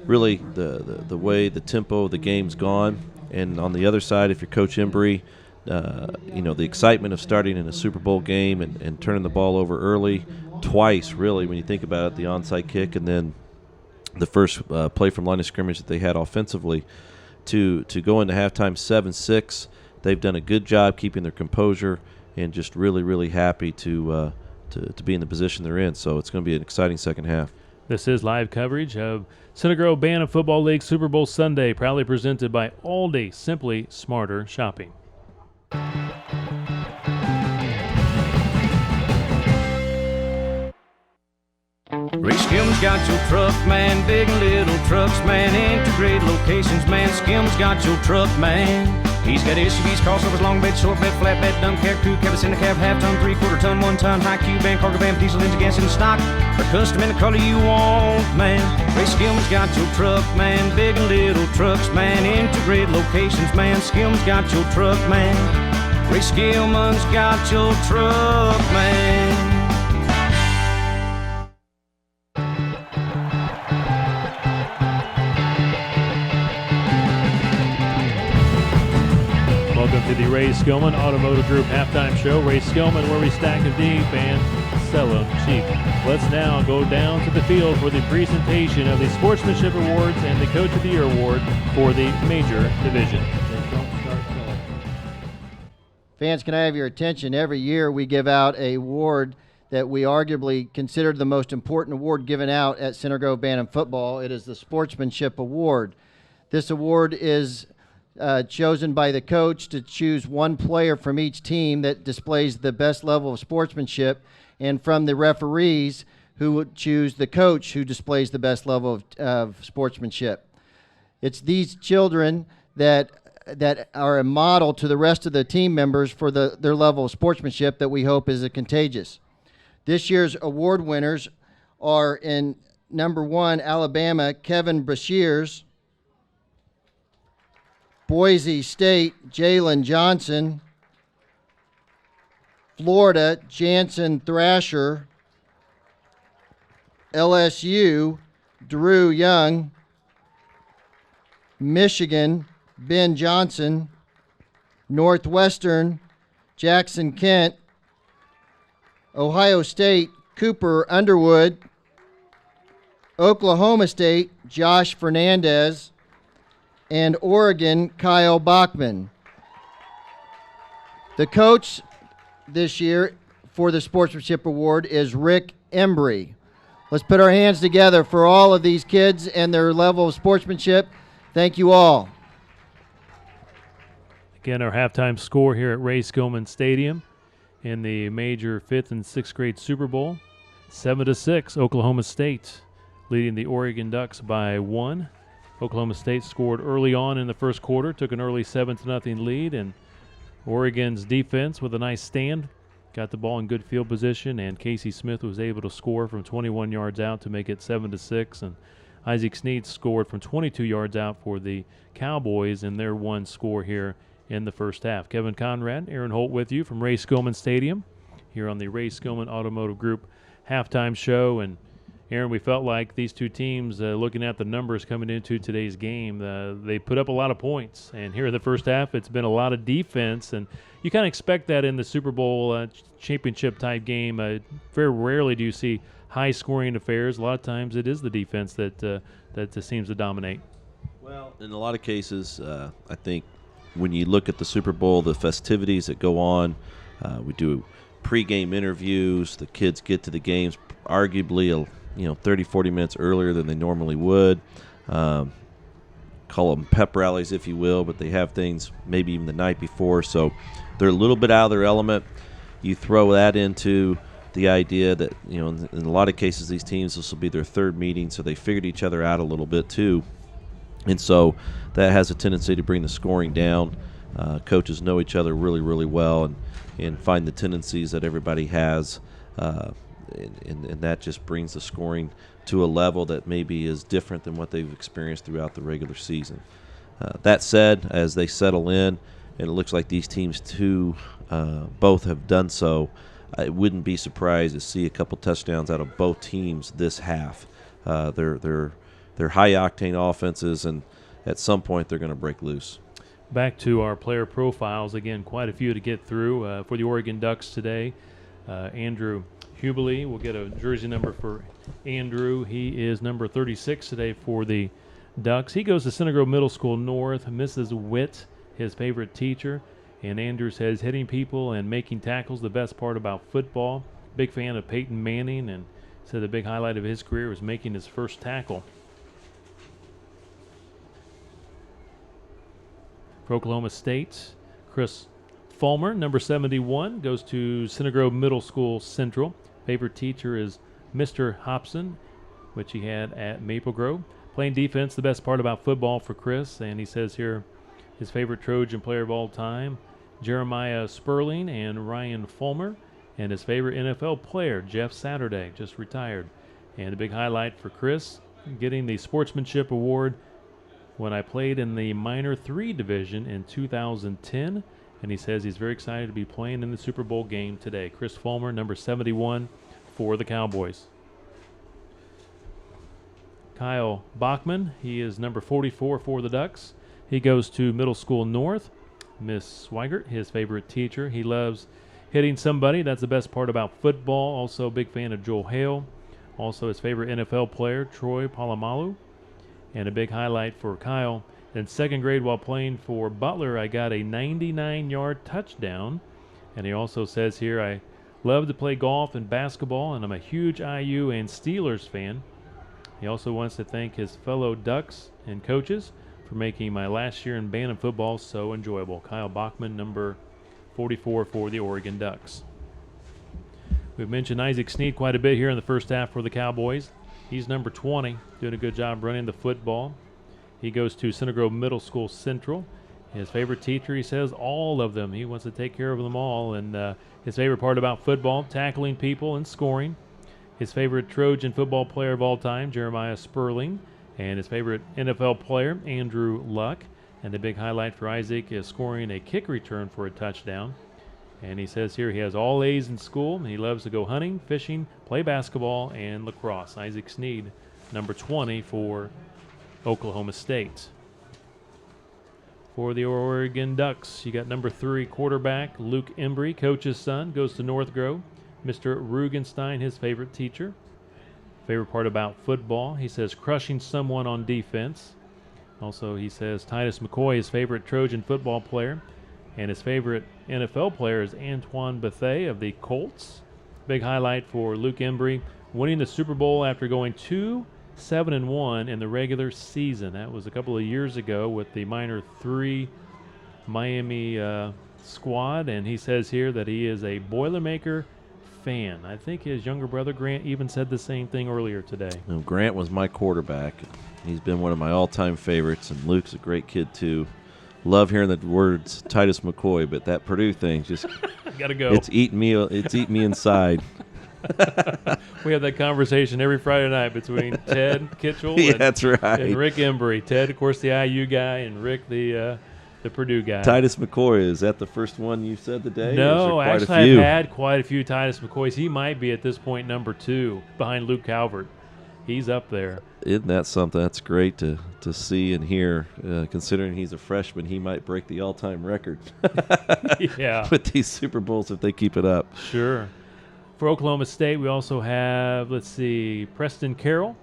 really the way the tempo of the game's gone. And on the other side, if you're Coach Embry, the excitement of starting in a Super Bowl game and turning the ball over early, twice really when you think about it, the onside kick and then the first play from line of scrimmage that they had offensively, to go into halftime 7-6. They've done a good job keeping their composure and just really, really happy to be in the position they're in. So it's going to be an exciting second half. This is live coverage of Center Grove Bantam Football League Super Bowl Sunday, proudly presented by Aldi, Simply Smarter Shopping. Ray Skim's got your truck, man. Big and little trucks, man. Integrated locations, man. Skim's got your truck, man. He's got SUVs, crossovers, long bed, short bed, flatbed, dump cab, crew cab, cinder cab, half ton, 3/4 ton, 1 ton, high cube van, cargo van, diesel engine, gas in stock, or custom in the color you want, man. Ray Skim's got your truck, man. Big and little trucks, man. Integrated locations, man. Skim's got your truck, man. Ray Skillman's got your truck, man. Welcome to the Ray Skillman Automotive Group halftime show. Ray Skillman, where we stack them deep and sell them cheap. Let's now go down to the field for the presentation of the Sportsmanship Awards and the Coach of the Year Award for the Major Division. Fans, can I have your attention? Every year we give out a award that we arguably consider the most important award given out at Center Grove Bantam football. It is the Sportsmanship Award. This award is chosen by the coach to choose one player from each team that displays the best level of sportsmanship, and from the referees who would choose the coach who displays the best level of sportsmanship. It's these children that are a model to the rest of the team members for their level of sportsmanship that we hope is contagious. This year's award winners are in number 1, Alabama, Kevin Brashears; Boise State, Jalen Johnson; Florida, Jansen Thrasher; LSU, Drew Young; Michigan, Ben Johnson; Northwestern, Jackson Kent; Ohio State, Cooper Underwood; Oklahoma State, Josh Fernandez; and Oregon, Kyle Bachman. The coach this year for the Sportsmanship Award is Rick Embry. Let's put our hands together for all of these kids and their level of sportsmanship. Thank you all. Again, our halftime score here at Ray Skillman Stadium in the major 5th and 6th grade Super Bowl. 7-6, Oklahoma State leading the Oregon Ducks by 1. Oklahoma State scored early on in the first quarter, took an early 7-0 lead, and Oregon's defense with a nice stand got the ball in good field position, and Casey Smith was able to score from 21 yards out to make it 7-6, and Isaac Sneed scored from 22 yards out for the Cowboys in their one score here in the first half. Kevin Conrad, Aaron Holt with you from Ray Skillman Stadium here on the Ray Skillman Automotive Group halftime show. And Aaron, we felt like these two teams, looking at the numbers coming into today's game, they put up a lot of points. And here in the first half, it's been a lot of defense. And you kind of expect that in the Super Bowl championship type game. Very rarely do you see high-scoring affairs. A lot of times it is the defense that seems to dominate. Well, in a lot of cases, I think when you look at the Super Bowl, the festivities that go on, we do pregame interviews. The kids get to the games arguably 30, 40 minutes earlier than they normally would. Call them pep rallies, if you will, but they have things maybe even the night before. So they're a little bit out of their element. You throw that into the idea that, in a lot of cases, these teams, this will be their third meeting, so they figured each other out a little bit too. And so that has a tendency to bring the scoring down. Coaches know each other really, really well and find the tendencies that everybody has. And that just brings the scoring to a level that maybe is different than what they've experienced throughout the regular season. That said, as they settle in, and it looks like these teams too both have done so, I wouldn't be surprised to see a couple touchdowns out of both teams this half. They're high-octane offenses, and at some point they're going to break loose. Back to our player profiles. Again, quite a few to get through for the Oregon Ducks today. Andrew Hubley will get a jersey number for Andrew. He is number 36 today for the Ducks. He goes to Center Grove Middle School North. Mrs. Witt, his favorite teacher. And Andrew says hitting people and making tackles the best part about football. Big fan of Peyton Manning, and said the big highlight of his career was making his first tackle. For Oklahoma State, Chris Fulmer, number 71, goes to Center Grove Middle School Central. Favorite teacher is Mr. Hobson, which he had at Maple Grove. Playing defense, the best part about football for Chris, and he says here his favorite Trojan player of all time, Jeremiah Sperling and Ryan Fulmer, and his favorite NFL player, Jeff Saturday, just retired. And the big highlight for Chris, getting the Sportsmanship Award when I played in the Minor 3 division in 2010, and he says he's very excited to be playing in the Super Bowl game today. Chris Fulmer, number 71 for the Cowboys. Kyle Bachman, he is number 44 for the Ducks. He goes to Middle School North. Miss Swigert, his favorite teacher. He loves hitting somebody. That's the best part about football. Also a big fan of Joel Hale. Also his favorite NFL player, Troy Polamalu. And a big highlight for Kyle, in second grade while playing for Butler, I got a 99-yard touchdown. And he also says here, I love to play golf and basketball, and I'm a huge IU and Steelers fan. He also wants to thank his fellow Ducks and coaches for making my last year in Bantam football so enjoyable. Kyle Bachman, number 44 for the Oregon Ducks. We've mentioned Isaac Snead quite a bit here in the first half for the Cowboys. He's number 20, doing a good job running the football. He goes to Center Grove Middle School Central. His favorite teacher, he says, all of them. He wants to take care of them all. And his favorite part about football, tackling people and scoring. His favorite Trojan football player of all time, Jeremiah Sperling. And his favorite NFL player, Andrew Luck. And the big highlight for Isaac is scoring a kick return for a touchdown. And he says here he has all A's in school. And he loves to go hunting, fishing, play basketball, and lacrosse. Isaac Snead, number 20 for Oklahoma State. For the Oregon Ducks, you got number 3 quarterback Luke Embry, coach's son, goes to North Grove. Mr. Rugenstein, his favorite teacher. Favorite part about football, he says crushing someone on defense. Also, he says Titus McCoy, his favorite Trojan football player. And his favorite NFL player is Antoine Bethea of the Colts. Big highlight for Luke Embry, winning the Super Bowl after going 2-7-1 in the regular season. That was a couple of years ago with the minor 3 Miami squad. And he says here that he is a Boilermaker fan. I think his younger brother Grant even said the same thing earlier today. Well, Grant was my quarterback. He's been one of my all-time favorites, and Luke's a great kid too. Love hearing the words Titus McCoy, but that Purdue thing just gotta go. It's eating me inside. We have that conversation every Friday night between Ted Kitchell that's right. and Rick Embry. Ted, of course, the IU guy, and Rick, the Purdue guy. Titus McCoy, is that the first one you said today? No, or is there quite actually, a few? I've had quite a few Titus McCoys. He might be at this point number 2 behind Luke Calvert. He's up there. Isn't that something? That's great to see and hear. Considering he's a freshman, he might break the all-time record. Yeah. With these Super Bowls if they keep it up. Sure. For Oklahoma State, we also have, Preston Carroll,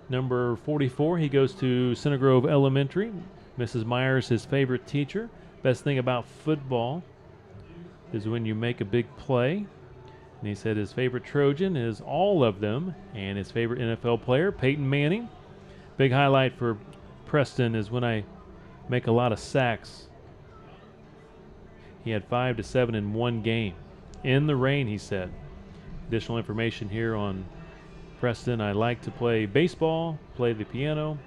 number 44. He goes to Center Grove Elementary. Mrs. Myers, his favorite teacher. Best thing about football is when you make a big play. And he said his favorite Trojan is all of them. And his favorite NFL player, Peyton Manning. Big highlight for Preston is when I make a lot of sacks. He had 5 to 7 in one game. In the rain, he said. Additional information here on Preston. I like to play baseball, play the piano.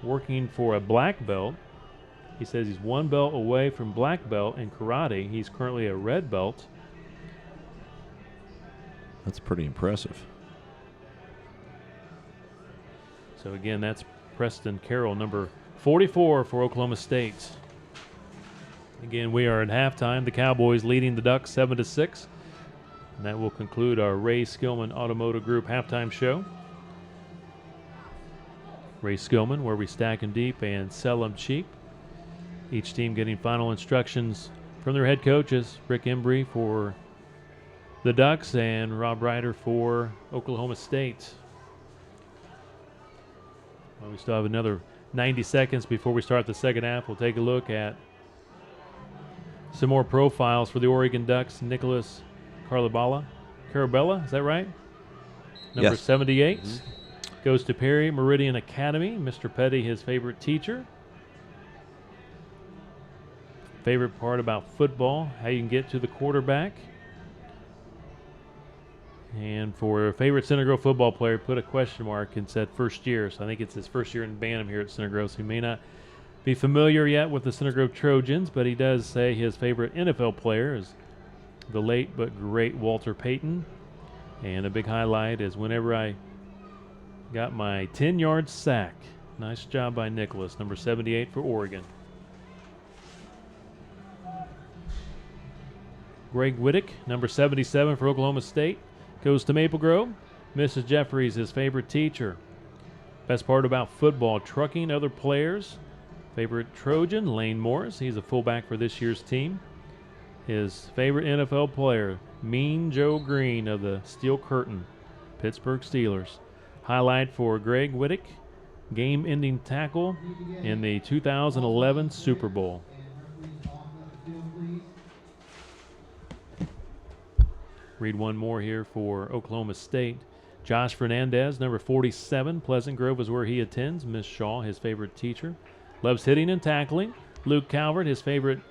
Working for a black belt. He says he's 1 belt away from black belt in karate. He's currently a red belt. That's pretty impressive. So again, that's Preston Carroll, number 44 for Oklahoma State. Again, we are at halftime. The Cowboys leading the Ducks 7-6. And that will conclude our Ray Skillman Automotive Group halftime show. Ray Skillman, where we stack them deep and sell them cheap. Each team getting final instructions from their head coaches, Rick Embry for the Ducks and Rob Ryder for Oklahoma State. Well, we still have another 90 seconds before we start the second half. We'll take a look at some more profiles for the Oregon Ducks. Nicholas Carabella, is that right? Number Yes. 78 goes to Perry Meridian Academy. Mr. Petty, his favorite teacher. Favorite part about football, how you can get to the quarterback. And for favorite Center Grove football player, put a question mark and said first year. So I think it's his first year in Bantam here at Center Grove. So he may not be familiar yet with the Center Grove Trojans, but he does say his favorite NFL player is the late but great Walter Payton. And a big highlight is whenever I got my 10-yard sack. Nice job by Nicholas, number 78 for Oregon. Greg Whittick, number 77 for Oklahoma State, goes to Maple Grove. Mrs. Jeffries, his favorite teacher. Best part about football, trucking other players. Favorite Trojan, Lane Morris. He's a fullback for this year's team. His favorite NFL player, Mean Joe Green of the Steel Curtain, Pittsburgh Steelers. Highlight for Greg Whittick, game-ending tackle in the 2011 Super Bowl. Read one more here for Oklahoma State. Josh Fernandez, number 47, Pleasant Grove is where he attends. Miss Shaw, his favorite teacher. Loves hitting and tackling. Luke Calvert, his favorite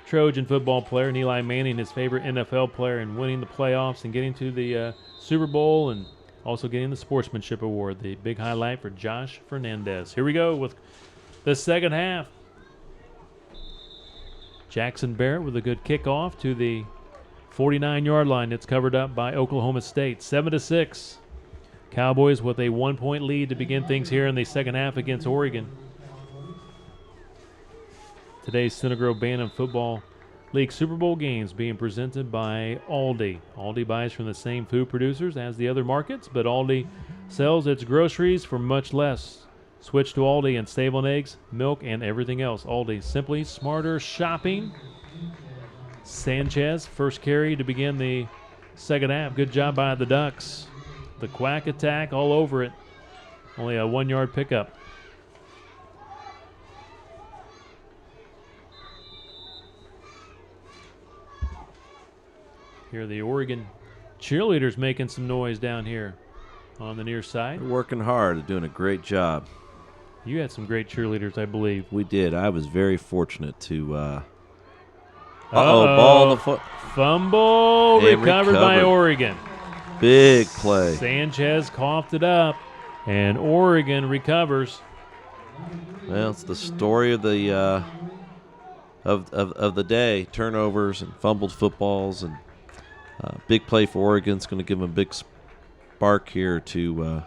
Trojan football player, and Eli Manning, his favorite NFL player, and winning the playoffs and getting to the Super Bowl and also getting the Sportsmanship Award. The big highlight for Josh Fernandez. Here we go with the second half. Jackson Barrett with a good kickoff to the 49-yard line. It's covered up by Oklahoma State. 7-6. Cowboys with a 1-point lead to begin things here in the second half against Oregon. Today's Center Grove Bantam Football League Super Bowl games being presented by Aldi. Aldi buys from the same food producers as the other markets, but Aldi sells its groceries for much less. Switch to Aldi and save on eggs, milk, and everything else. Aldi, simply smarter shopping. Sanchez, first carry to begin the second half. Good job by the Ducks. The quack attack all over it. Only a 1-yard pickup. Here the Oregon cheerleaders making some noise down here on the near side. They're working hard. They're doing a great job. You had some great cheerleaders, I believe. We did. I was very fortunate to ball on the foot. Fumble recovered by Oregon. Big play. Sanchez coughed it up, and Oregon recovers. Well, it's the story of the of the day. Turnovers and fumbled footballs, and big play for Oregon. It's going to give them a big spark here to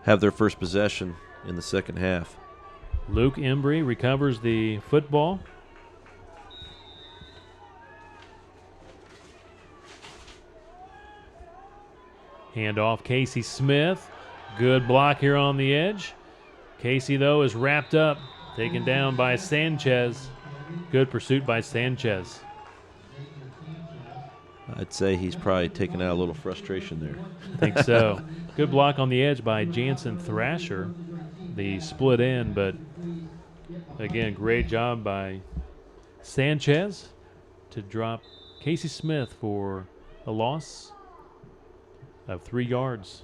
have their first possession in the second half. Luke Embry recovers the football. Hand off Casey Smith. Good block here on the edge. Casey, though, is wrapped up, taken down by Sanchez. Good pursuit by Sanchez. I'd say he's probably taken out a little frustration there. I think so. Good block on the edge by Jansen Thrasher, the split end, but again, great job by Sanchez to drop Casey Smith for a loss of 3 yards.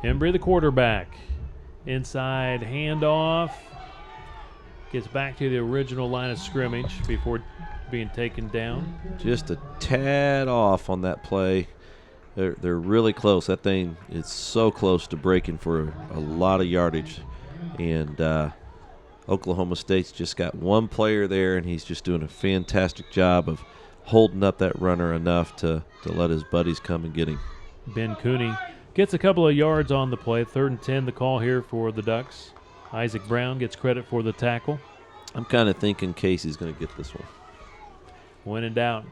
Embry, the quarterback. Inside handoff. Gets back to the original line of scrimmage before being taken down. Just a tad off on that play. They're really close. That thing is so close to breaking for a lot of yardage. And Oklahoma State's just got one player there, and he's just doing a fantastic job of holding up that runner enough to let his buddies come and get him. Ben Cooney gets a couple of yards on the play. 3rd and 10, the call here for the Ducks. Isaac Brown gets credit for the tackle. I'm kind of thinking Casey's going to get this one. When in doubt,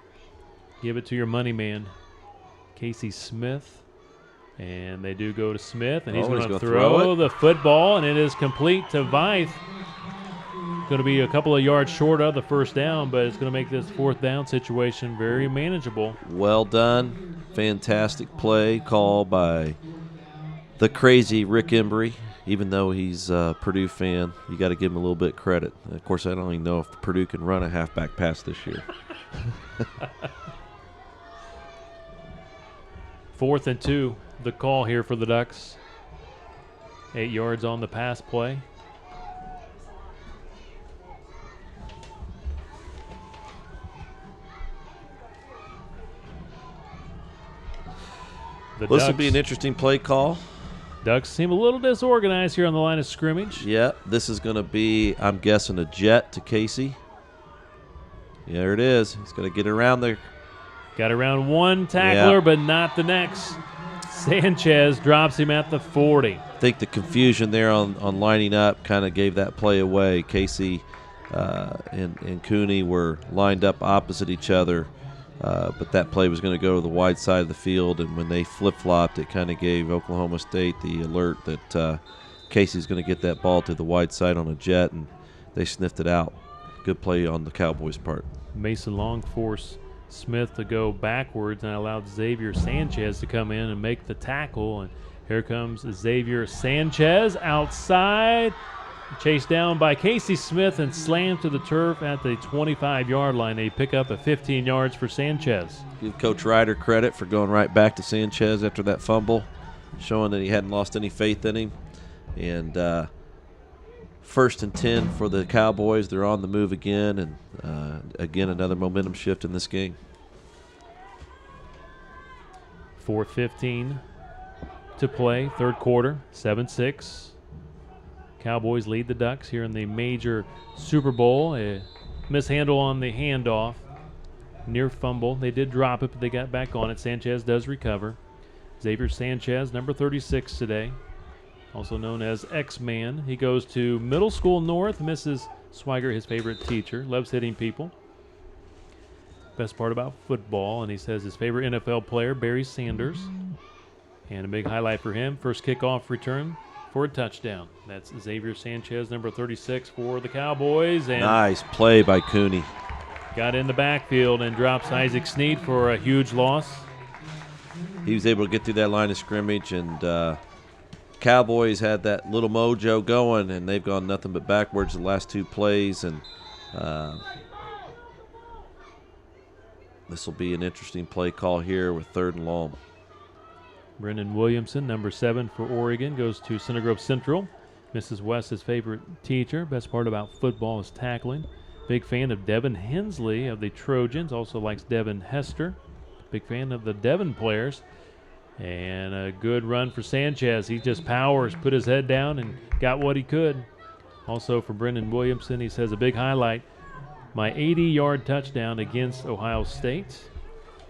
give it to your money man, Casey Smith. And they do go to Smith, and he's going to throw the football, and it is complete to Veith. Going to be a couple of yards short of the first down, but it's going to make this 4th down situation very manageable. Well done. Fantastic play call by the crazy Rick Embry. Even though he's a Purdue fan, you got to give him a little bit of credit. Of course, I don't even know if Purdue can run a halfback pass this year. 4th and 2, the call here for the Ducks. 8 yards on the pass play. This will be an interesting play call. Ducks seem a little disorganized here on the line of scrimmage. Yeah, this is going to be, I'm guessing, a jet to Casey. There it is. He's going to get around there. Got around one tackler, but not the next. Sanchez drops him at the 40. I think the confusion there on lining up kind of gave that play away. Casey and Cooney were lined up opposite each other. But that play was going to go to the wide side of the field, and when they flip-flopped, it kind of gave Oklahoma State the alert that Casey's going to get that ball to the wide side on a jet, and they sniffed it out. Good play on the Cowboys' part. Mason Long forced Smith to go backwards and allowed Xavier Sanchez to come in and make the tackle, and here comes Xavier Sanchez outside. chased down by Casey Smith and slammed to the turf at the 25-yard line. They pick up a 15 yards for Sanchez. Give Coach Ryder credit for going right back to Sanchez after that fumble, showing that he hadn't lost any faith in him. And 1st and 10 for the Cowboys. They're on the move again, and again another momentum shift in this game. 4:15 to play, third quarter, 7-6. Cowboys lead the Ducks here in the major Super Bowl. A mishandle on the handoff, near fumble. They did drop it, but they got back on it. Sanchez does recover. Xavier Sanchez, number 36 today, also known as X-Man. He goes to Middle School North. Mrs. Swigert, his favorite teacher, loves hitting people. Best part about football, and he says his favorite NFL player, Barry Sanders. And a big highlight for him, first kickoff return for a touchdown. That's Xavier Sanchez, number 36 for the Cowboys. And nice play by Cooney. Got in the backfield and drops Isaac Sneed for a huge loss. He was able to get through that line of scrimmage, and Cowboys had that little mojo going, and they've gone nothing but backwards the last 2 plays. And this will be an interesting play call here with 3rd and long. Brendan Williamson, number 7 for Oregon, goes to Center Grove Central. Mrs. West's favorite teacher. Best part about football is tackling. Big fan of Devin Hensley of the Trojans. Also likes Devin Hester. Big fan of the Devon players. And a good run for Sanchez. He just powers, put his head down, and got what he could. Also for Brendan Williamson, he says a big highlight, my 80-yard touchdown against Ohio State.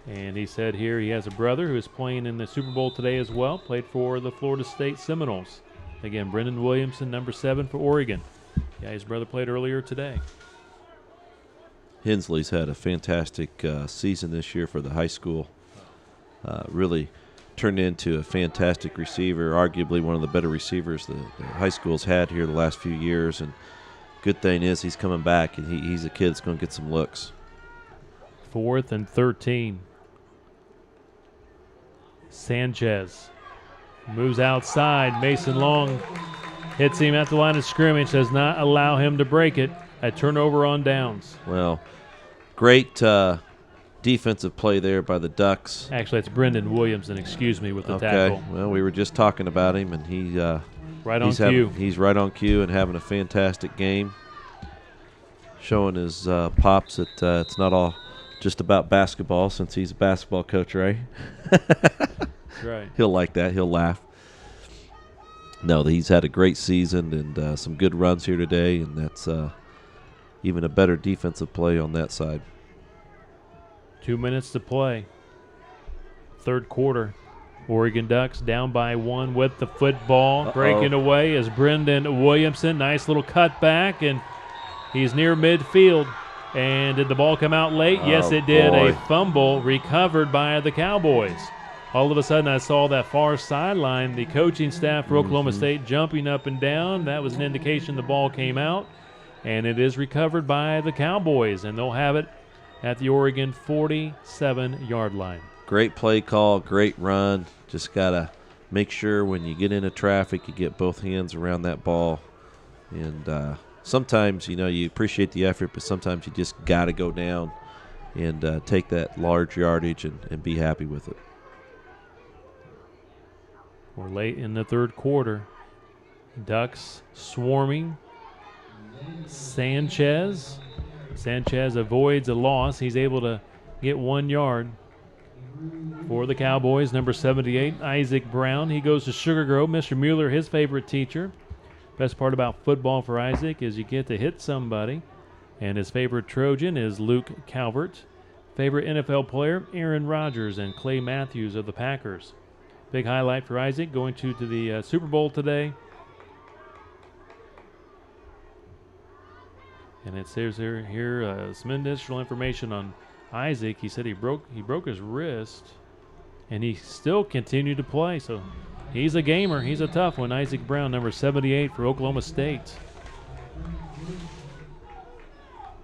And he said here he has a brother who is playing in the Super Bowl today as well, played for the Florida State Seminoles. Again, Brendan Williamson, number 7 for Oregon. Yeah, his brother played earlier today. Hensley's had a fantastic season this year for the high school. Really turned into a fantastic receiver, arguably one of the better receivers the high school's had here the last few years. And good thing is he's coming back, and he's a kid that's going to get some looks. 4th and 13. Sanchez moves outside. Mason Long hits him at the line of scrimmage, does not allow him to break it. A turnover on downs. Well, great defensive play there by the Ducks. Actually, it's Brendan Williamson, excuse me, with the Okay. tackle. Well, we were just talking about him, and he's cue. He's right on cue and having a fantastic game. Showing his pops that it's not all just about basketball, since he's a basketball coach, right? That's right. He'll like that. He'll laugh. No, he's had a great season and some good runs here today, and that's even a better defensive play on that side. 2 minutes to play. Third quarter. Oregon Ducks down by 1 with the football. Breaking away is Brendan Williamson. Nice little cutback, and he's near midfield. And did the ball come out late? Yes, it did. Boy. A fumble recovered by the Cowboys. All of a sudden, I saw that far sideline, the coaching staff for Oklahoma State jumping up and down. That was an indication the ball came out, and it is recovered by the Cowboys, and they'll have it at the Oregon 47-yard line. Great play call, great run. Just got to make sure when you get into traffic, you get both hands around that ball. And sometimes, you appreciate the effort, but sometimes you just got to go down and take that large yardage and be happy with it. We're late in the third quarter. Ducks swarming. Sanchez avoids a loss. He's able to get 1 yard for the Cowboys. Number 78, Isaac Brown. He goes to Sugar Grove. Mr. Mueller, his favorite teacher. Best part about football for Isaac is you get to hit somebody. And his favorite Trojan is Luke Calvert. Favorite NFL player, Aaron Rodgers and Clay Matthews of the Packers. Big highlight for Isaac going to the Super Bowl today. And it says here some additional information on Isaac. He said he broke his wrist, and he still continued to play. So he's a gamer. He's a tough one. Isaac Brown, number 78 for Oklahoma State.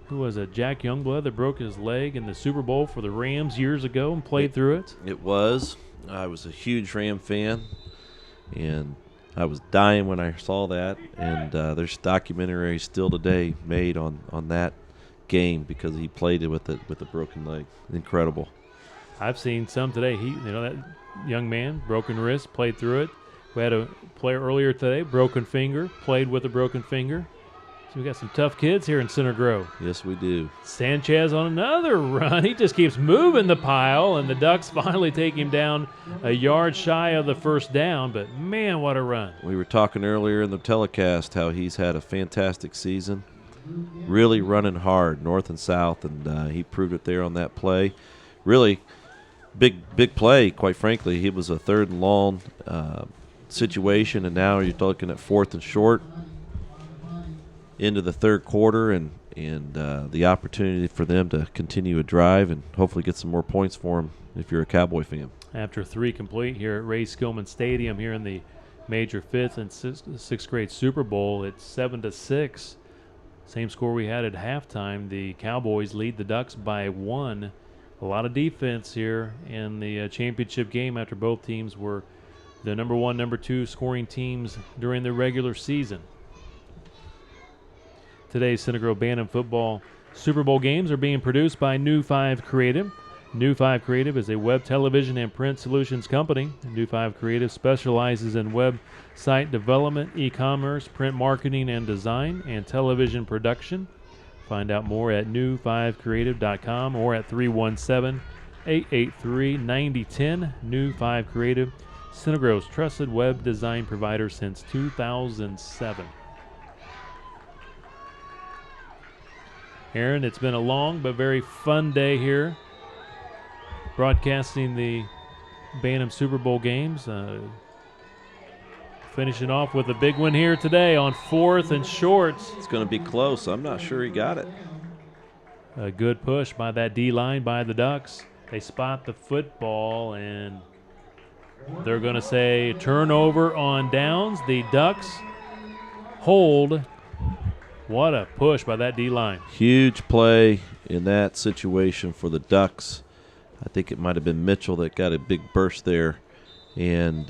Who was it? Jack Youngblood that broke his leg in the Super Bowl for the Rams years ago and played through it. It was. I was a huge Ram fan, and I was dying when I saw that, and there's documentary still today made on that game because he played it with a broken leg. Incredible. I've seen some today. That young man, broken wrist, played through it. We had a player earlier today, broken finger, played with a broken finger. So we got some tough kids here in Center Grove. Yes, we do. Sanchez on another run. He just keeps moving the pile, and the Ducks finally take him down a yard shy of the first down. But, man, what a run. We were talking earlier in the telecast how he's had a fantastic season, really running hard north and south, and he proved it there on that play. Really big play, quite frankly. He was a 3rd and long situation, and now you're looking at 4th and short into the 3rd quarter, and the opportunity for them to continue a drive and hopefully get some more points for them if you're a Cowboy fan. After 3 complete here at Ray Skillman Stadium here in the major 5th and 6th grade Super Bowl, it's 7-6. Same score we had at halftime. The Cowboys lead the Ducks by 1. A lot of defense here in the championship game after both teams were the number 1, number 2 scoring teams during the regular season. Today's Center Grove Bantam football Super Bowl games are being produced by New 5 Creative. New 5 Creative is a web television and print solutions company. New 5 Creative specializes in website development, e-commerce, print marketing and design, and television production. Find out more at new5creative.com or at 317-883-9010. New 5 Creative, Center Grove's trusted web design provider since 2007. Aaron, it's been a long but very fun day here broadcasting the Bantam Super Bowl games. Finishing off with a big one here today on 4th and shorts. It's going to be close. I'm not sure he got it. A good push by that D-line by the Ducks. They spot the football, and they're going to say turnover on downs. The Ducks hold. What a push by that D-line. Huge play in that situation for the Ducks. I think it might have been Mitchell that got a big burst there. And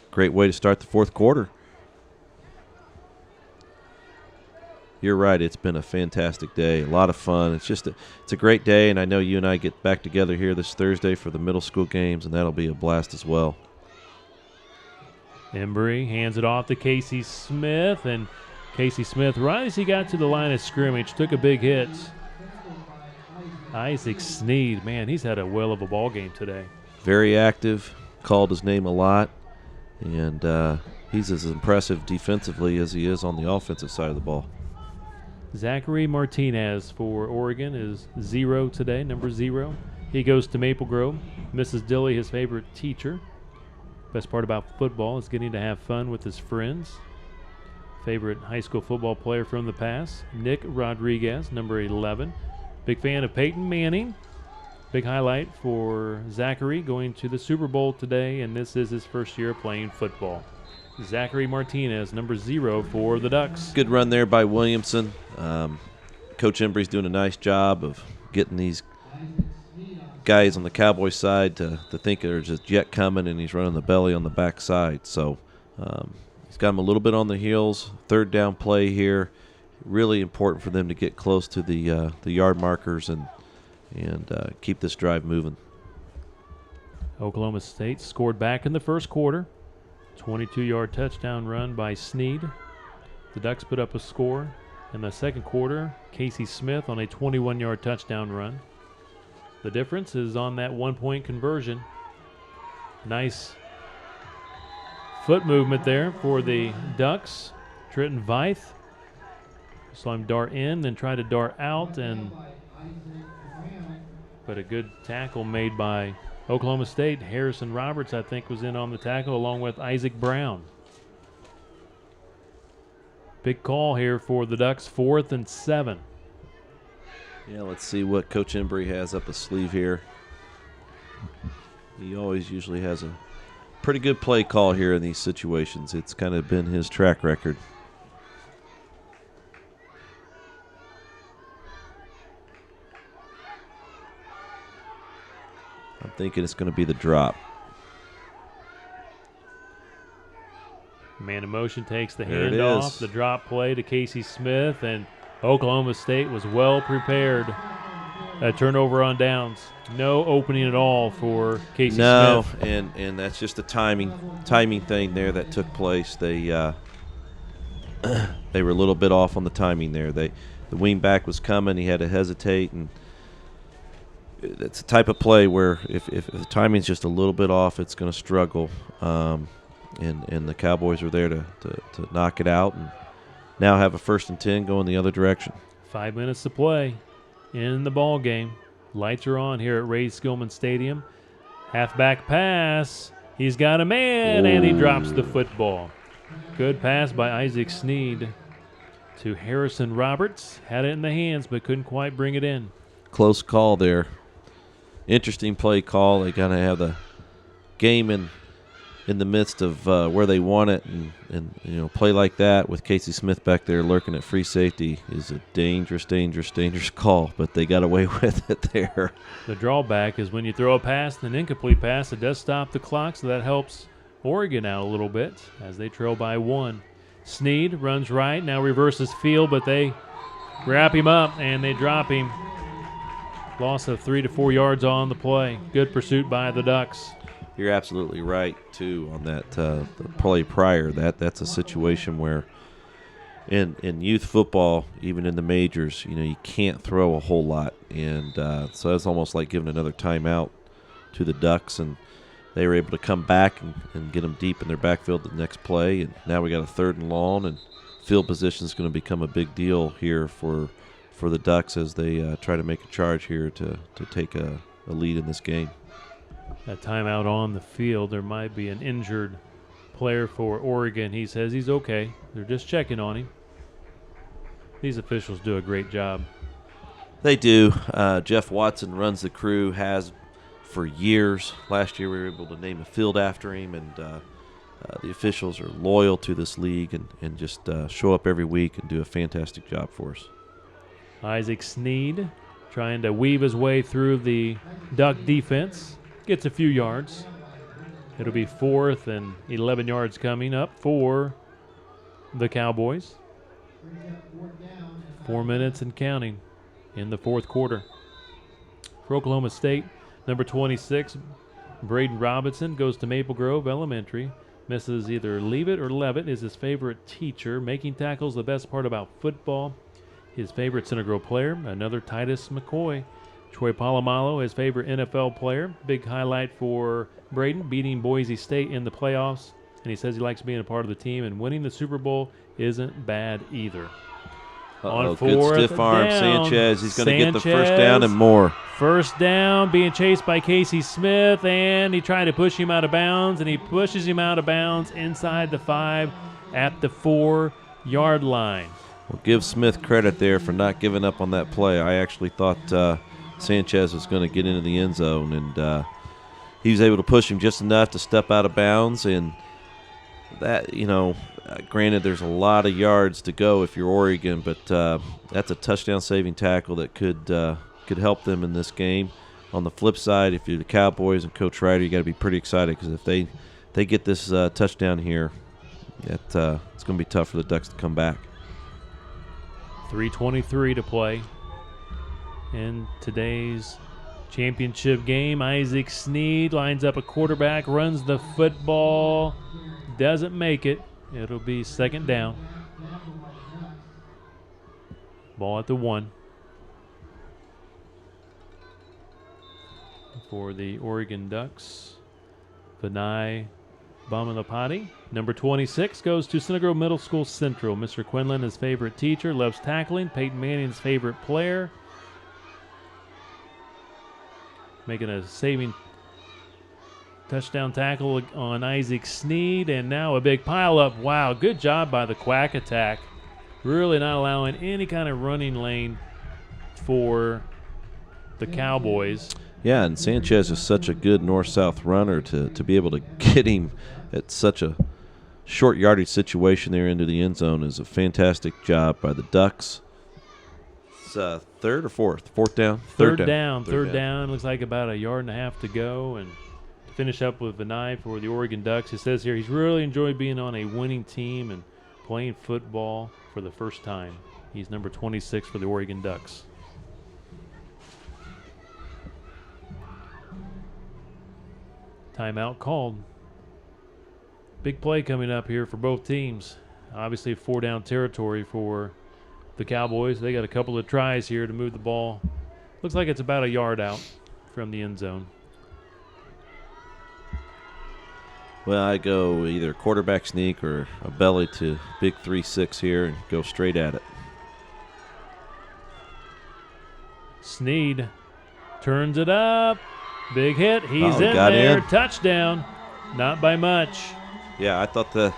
great way to start the 4th quarter. You're right. It's been a fantastic day. A lot of fun. It's a great day, and I know you and I get back together here this Thursday for the middle school games, and that'll be a blast as well. Embry hands it off to Casey Smith, and Casey Smith, right as he got to the line of scrimmage, took a big hit. Isaac Sneed, man, he's had a whale of a ball game today. Very active, called his name a lot, and he's as impressive defensively as he is on the offensive side of the ball. Zachary Martinez for Oregon is 0 today, number 0. He goes to Maple Grove. Mrs. Dilly, his favorite teacher. Best part about football is getting to have fun with his friends. Favorite high school football player from the past, Nick Rodriguez, number 11. Big fan of Peyton Manning. Big highlight for Zachary going to the Super Bowl today, and this is his first year playing football. Zachary Martinez, number 0 for the Ducks. Good run there by Williamson. Coach Embry's doing a nice job of getting these guys on the Cowboy side to think there's a jet coming, and he's running the belly on the backside. So he's got him a little bit on the heels. 3rd down play here. Really important for them to get close to the yard markers and keep this drive moving. Oklahoma State scored back in the first quarter. 22-yard touchdown run by Sneed. The Ducks put up a score in the second quarter. Casey Smith on a 21-yard touchdown run. The difference is on that 1-point conversion. Nice foot movement there for the Ducks. Trenton Veith saw him dart in, then try to dart out, but a good tackle made by Oklahoma State. Harrison Roberts, I think, was in on the tackle along with Isaac Brown. Big call here for the Ducks, 4th and 7. Yeah, let's see what Coach Embry has up his sleeve here. He always usually has a pretty good play call here in these situations. It's kind of been his track record. I'm thinking it's going to be the drop. Man in motion takes the There it handoff, is. the drop play to Casey Smith, and Oklahoma State was well prepared. A turnover on downs. No opening at all for Casey Smith. And that's just a timing thing there that took place. They were a little bit off on the timing there. The wing back was coming. He had to hesitate, and it's a type of play where if the timing's just a little bit off, it's going to struggle. And the Cowboys are there to knock it out and now have a 1st and 10 going the other direction. 5 minutes to play in the ball game. Lights are on here at Ray Skillman Stadium. Halfback pass. He's got a man, and he drops the football. Good pass by Isaac Sneed to Harrison Roberts. Had it in the hands, but couldn't quite bring it in. Close call there. Interesting play call. They kind of have the game in the midst of where they want it, and play like that with Casey Smith back there lurking at free safety is a dangerous call, but they got away with it there. The drawback is when you throw a pass, an incomplete pass, it does stop the clock, so that helps Oregon out a little bit as they trail by 1. Sneed runs right, now reverses field, but they wrap him up and they drop him. Loss of 3 to 4 yards on the play. Good pursuit by the Ducks. You're absolutely right, too, on that the play prior. That's a situation where in youth football, even in the majors, you can't throw a whole lot. And so it's almost like giving another timeout to the Ducks. And they were able to come back and get them deep in their backfield the next play. And now we got a 3rd and long, and field position is going to become a big deal here for the Ducks as they try to make a charge here to take a lead in this game. That timeout on the field, there might be an injured player for Oregon. He says he's okay. They're just checking on him. These officials do a great job. They do. Jeff Watson runs the crew, has for years. Last year we were able to name a field after him, and the officials are loyal to this league and just show up every week and do a fantastic job for us. Isaac Sneed trying to weave his way through the Duck defense. Gets a few yards. It'll be 4th and 11 yards coming up for the Cowboys. 4 minutes and counting in the 4th quarter. For Oklahoma State, number 26, Braden Robinson goes to Maple Grove Elementary. Misses either Leavitt or Levitt is his favorite teacher. Making tackles the best part about football. His favorite Center Grove player, another Titus McCoy. Troy Polamalu, his favorite NFL player. Big highlight for Braden, beating Boise State in the playoffs. And he says he likes being a part of the team, and winning the Super Bowl isn't bad either. On 4th good stiff arm, down, Sanchez. He's going to get the 1st down and more. 1st down, being chased by Casey Smith, and he tried to push him out of bounds, and he pushes him out of bounds inside the 5 at the 4-yard line. Well, give Smith credit there for not giving up on that play. I actually thought Sanchez was going to get into the end zone, and he was able to push him just enough to step out of bounds. And that, granted, there's a lot of yards to go if you're Oregon, but that's a touchdown-saving tackle that could help them in this game. On the flip side, if you're the Cowboys and Coach Ryder, you got to be pretty excited because if they get this touchdown here, it's going to be tough for the Ducks to come back. 3:23 to play in today's championship game. Isaac Sneed lines up a quarterback, runs the football, doesn't make it. It'll be 2nd down. Ball at the 1 for the Oregon Ducks. Vinay Bamalapati. Number 26 goes to Center Grove Middle School Central. Mr. Quinlan, his favorite teacher, loves tackling. Peyton Manning's favorite player. Making a saving touchdown tackle on Isaac Sneed, and now a big pileup. Wow, good job by the Quack Attack. Really not allowing any kind of running lane for the Cowboys. Yeah, and Sanchez is such a good north-south runner to be able to get him at such a short yardage situation there into the end zone is a fantastic job by the Ducks. It's 3rd or 4th? 4th down? Third down. Looks like about a yard and a half to go, and finish up with Vinay for the Oregon Ducks. It says here he's really enjoyed being on a winning team and playing football for the first time. He's number 26 for the Oregon Ducks. Timeout called. Big play coming up here for both teams. Obviously 4-down territory for the Cowboys. They got a couple of tries here to move the ball. Looks like it's about a yard out from the end zone. Well, I go either quarterback sneak or a belly to big 3-6 here and go straight at it. Sneed turns it up. Big hit. He's Oh, in got there. in. Touchdown. Not by much. Yeah, I thought that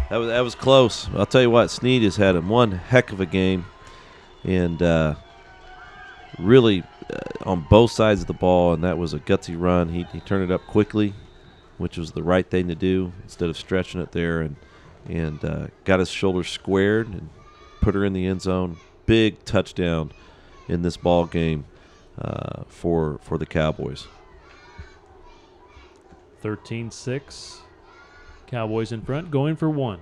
was close. I'll tell you what, Sneed has had one heck of a game, and really on both sides of the ball, and that was a gutsy run. He turned it up quickly, which was the right thing to do instead of stretching it there, and got his shoulders squared and put her in the end zone. Big touchdown in this ball game for the Cowboys. 13-6. Cowboys in front, going for one.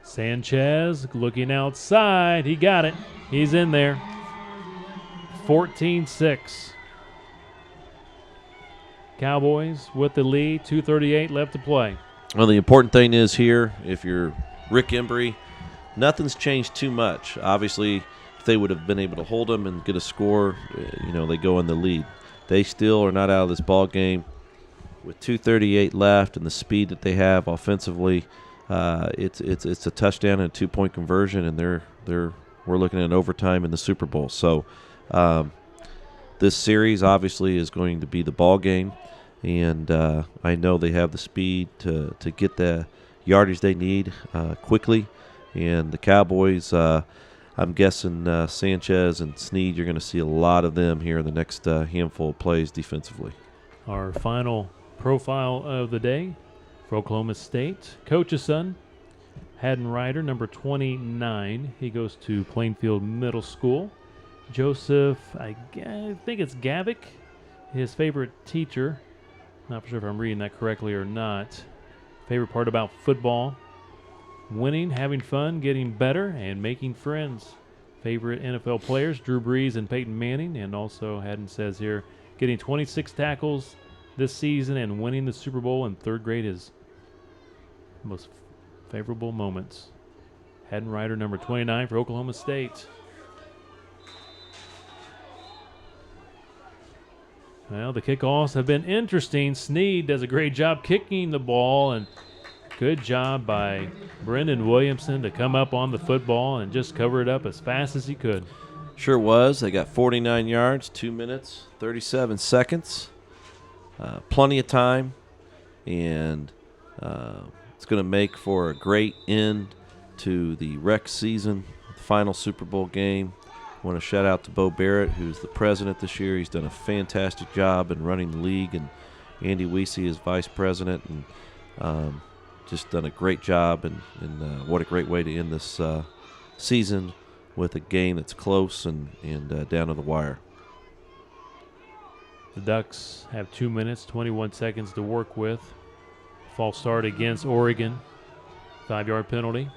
Sanchez looking outside. He got it. He's in there. 14-6. Cowboys with the lead. 2:38 left to play. Well, the important thing is here, if you're Rick Embry, nothing's changed too much. Obviously, if they would have been able to hold them and get a score, they go in the lead. They still are not out of this ball game. With 2:38 left and the speed that they have offensively, it's a touchdown and a 2-point conversion, and we're looking at overtime in the Super Bowl. So this series obviously is going to be the ball game, and I know they have the speed to get the yardage they need quickly. And the Cowboys, I'm guessing Sanchez and Sneed, you're going to see a lot of them here in the next handful of plays defensively. Our final profile of the day for Oklahoma State. Coach's son, Haddon Ryder, number 29. He goes to Plainfield Middle School. Joseph, I think it's Gavick, his favorite teacher. Not sure if I'm reading that correctly or not. Favorite part about football: winning, having fun, getting better, and making friends. Favorite NFL players: Drew Brees and Peyton Manning. And also, Haddon says here, getting 26 tackles this season and winning the Super Bowl in third grade is most favorable moments. Haddon Ryder, number 29 for Oklahoma State. Well, the kickoffs have been interesting. Sneed does a great job kicking the ball, and good job by Brendan Williamson to come up on the football and just cover it up as fast as he could. Sure was. They got 49 yards, 2 minutes, 37 seconds. Plenty of time, and it's going to make for a great end to the rec season, the final Super Bowl game. I want to shout out to Bo Barrett, who's the president this year. He's done a fantastic job in running the league, and Andy Weesey is vice president, and just done a great job, and what a great way to end this season with a game that's close and down to the wire. The Ducks have 2 minutes, 21 seconds to work with. False start against Oregon. 5-yard penalty.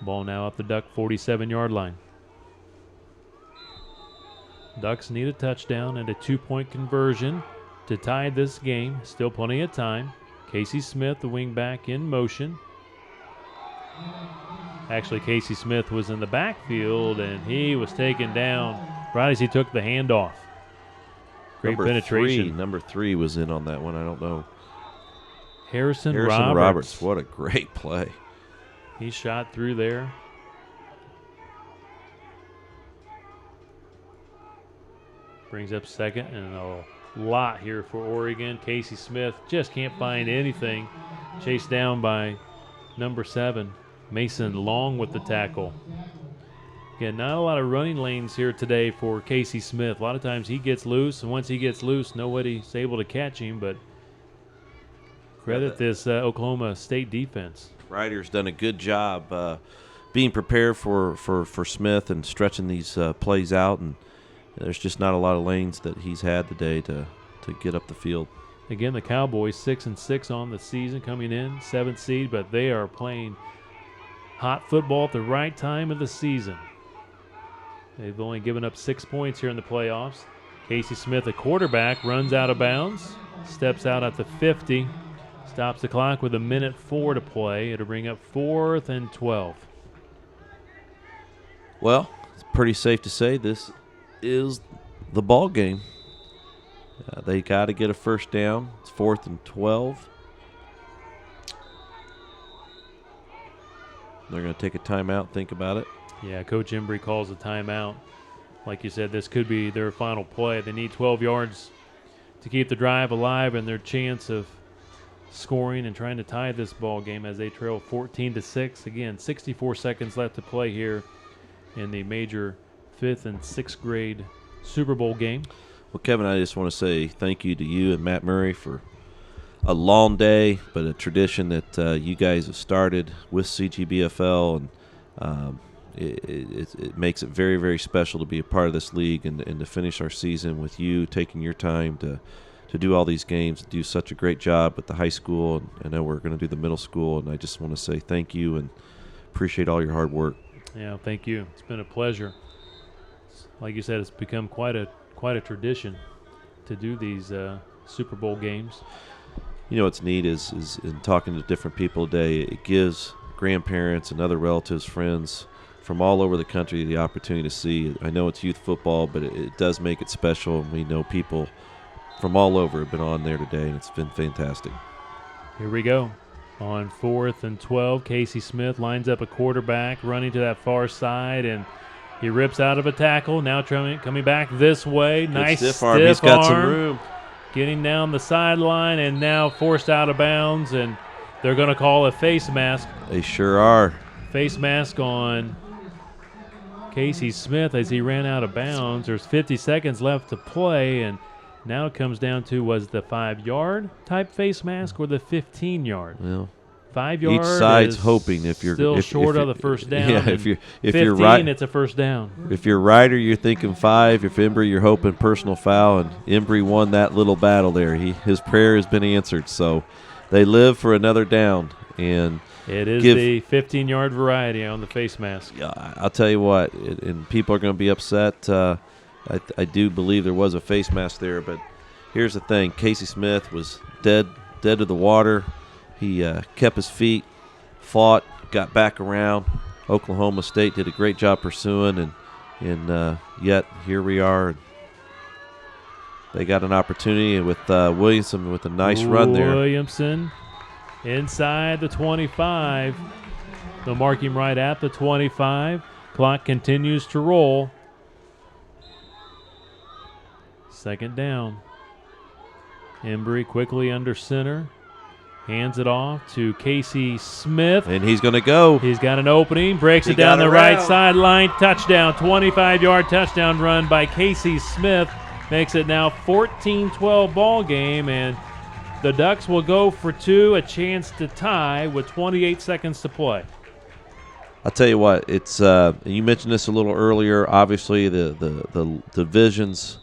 Ball now up the Duck 47-yard line. Ducks need a touchdown and a 2-point conversion to tie this game. Still plenty of time. Casey Smith, the wingback, in motion. Actually, Casey Smith was in the backfield, and he was taken down right as he took the handoff. Great penetration. Number 3 was in on that one. I don't know. Harrison Roberts. What a great play. He shot through there. Brings up second, and a lot here for Oregon. Casey Smith just can't find anything. Chased down by number 7, Mason Long, with the tackle. Again, not a lot of running lanes here today for Casey Smith. A lot of times he gets loose, and once he gets loose, nobody's able to catch him. But credit this Oklahoma State defense. Ryder's done a good job being prepared for Smith and stretching these plays out, and there's just not a lot of lanes that he's had today to get up the field. Again, the Cowboys 6-6 on the season, coming in 7th seed, but they are playing hot football at the right time of the season. They've only given up 6 points here in the playoffs. Casey Smith, a quarterback, runs out of bounds, steps out at the 50, stops the clock with 1:04 to play. It'll bring up 4th and 12. Well, it's pretty safe to say this is the ball game. They got to get a first down. It's 4th and 12. They're going to take a timeout, think about it. Yeah, Coach Embry calls a timeout. Like you said, this could be their final play. They need 12 yards to keep the drive alive and their chance of scoring and trying to tie this ball game as they trail 14-6. Again, 64 seconds left to play here in the major 5th and 6th grade Super Bowl game. Well, Kevin, I just want to say thank you to you and Matt Murray for a long day, but a tradition that you guys have started with CGBFL, and it makes it very, very special to be a part of this league and to finish our season with you taking your time to do all these games, to do such a great job with the high school, and I know we're going to do the middle school, and I just want to say thank you and appreciate all your hard work. Yeah, thank you. It's been a pleasure. Like you said, it's become quite a tradition to do these Super Bowl games. You know what's neat is in talking to different people today, it gives grandparents and other relatives, friends from all over the country the opportunity to see. I know it's youth football, but it does make it special. And we know people from all over have been on there today, and it's been fantastic. Here we go. On 4th and 12, Casey Smith lines up a quarterback running to that far side, and he rips out of a tackle. Now coming back this way. Good nice stiff arm. He's got some room. Getting down the sideline and now forced out of bounds, and they're going to call a face mask. They sure are. Face mask on Casey Smith as he ran out of bounds. There's 50 seconds left to play, and now it comes down to, was the 5-yard type face mask or the 15-yard? Well, 5 yards. each side's hoping if you're still short of the first down. Yeah, if you're 15, right, it's a first down. If you're Ryder, you're thinking 5. If Embry, you're hoping personal foul, and Embry won that little battle there. His prayer has been answered, so they live for another down. And it is the 15-yard variety on the face mask. Yeah, I'll tell you what, and people are going to be upset. I do believe there was a face mask there, but here's the thing: Casey Smith was dead to the water. He kept his feet, fought, got back around. Oklahoma State did a great job pursuing, and yet here we are. They got an opportunity with Williamson with a nice run there. Williamson inside the 25. They'll mark him right at the 25. Clock continues to roll. Second down. Embry quickly under center. Hands it off to Casey Smith. And he's going to go. He's got an opening. Breaks it down the right sideline. Touchdown. 25-yard touchdown run by Casey Smith. Makes it now 14-12 ball game. And the Ducks will go for 2. A chance to tie with 28 seconds to play. I'll tell you what. It's you mentioned this a little earlier. Obviously, the divisions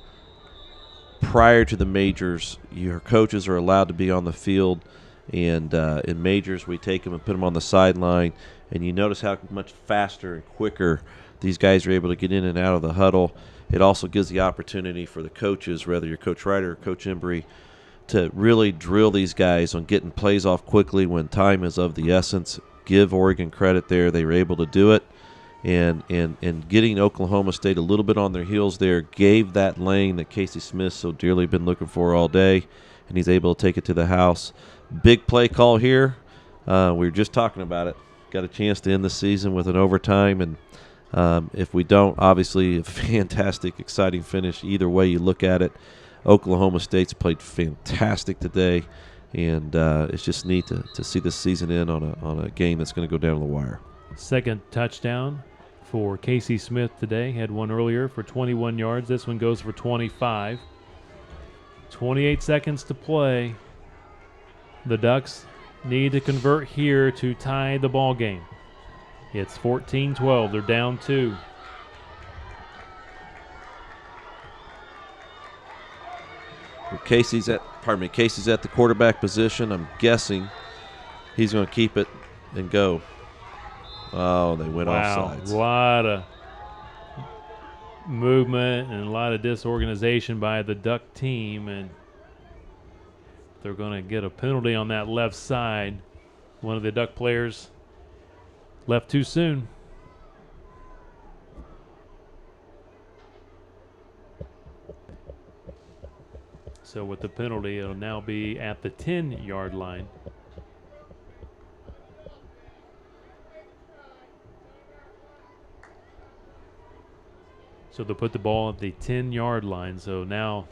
prior to the majors, your coaches are allowed to be on the field. And in majors, we take them and put them on the sideline. And you notice how much faster and quicker these guys are able to get in and out of the huddle. It also gives the opportunity for the coaches, whether you're Coach Ryder or Coach Embry, to really drill these guys on getting plays off quickly when time is of the essence. Give Oregon credit there. They were able to do it. And getting Oklahoma State a little bit on their heels there gave that lane that Casey Smith so dearly been looking for all day, and he's able to take it to the house. Big play call here. We were just talking about it. Got a chance to end the season with an overtime, and if we don't, obviously a fantastic, exciting finish. Either way you look at it, Oklahoma State's played fantastic today, and it's just neat to see this season end on a game that's going to go down to the wire. Second touchdown for Casey Smith today. Had one earlier for 21 yards. This one goes for 25. 28 seconds to play. The Ducks need to convert here to tie the ball game. It's 14-12. They're down 2. Casey's at the quarterback position. I'm guessing he's going to keep it and go. Oh, they went offsides. A lot of movement and a lot of disorganization by the Duck team, and they're going to get a penalty on that left side. One of the Duck players left too soon. So with the penalty, it'll now be at the 10-yard line. So they'll put the ball at the 10-yard line. So now,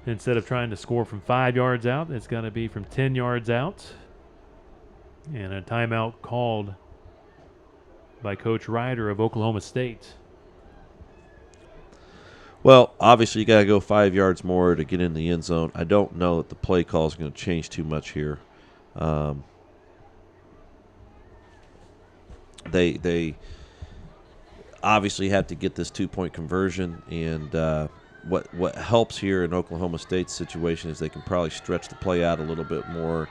instead of trying to score from 5 yards out, it's going to be from 10 yards out. And a timeout called by Coach Ryder of Oklahoma State. Well, obviously you got to go 5 yards more to get in the end zone. I don't know that the play call is going to change too much here. They obviously have to get this 2-point conversion, and what helps here in Oklahoma State's situation is they can probably stretch the play out a little bit more.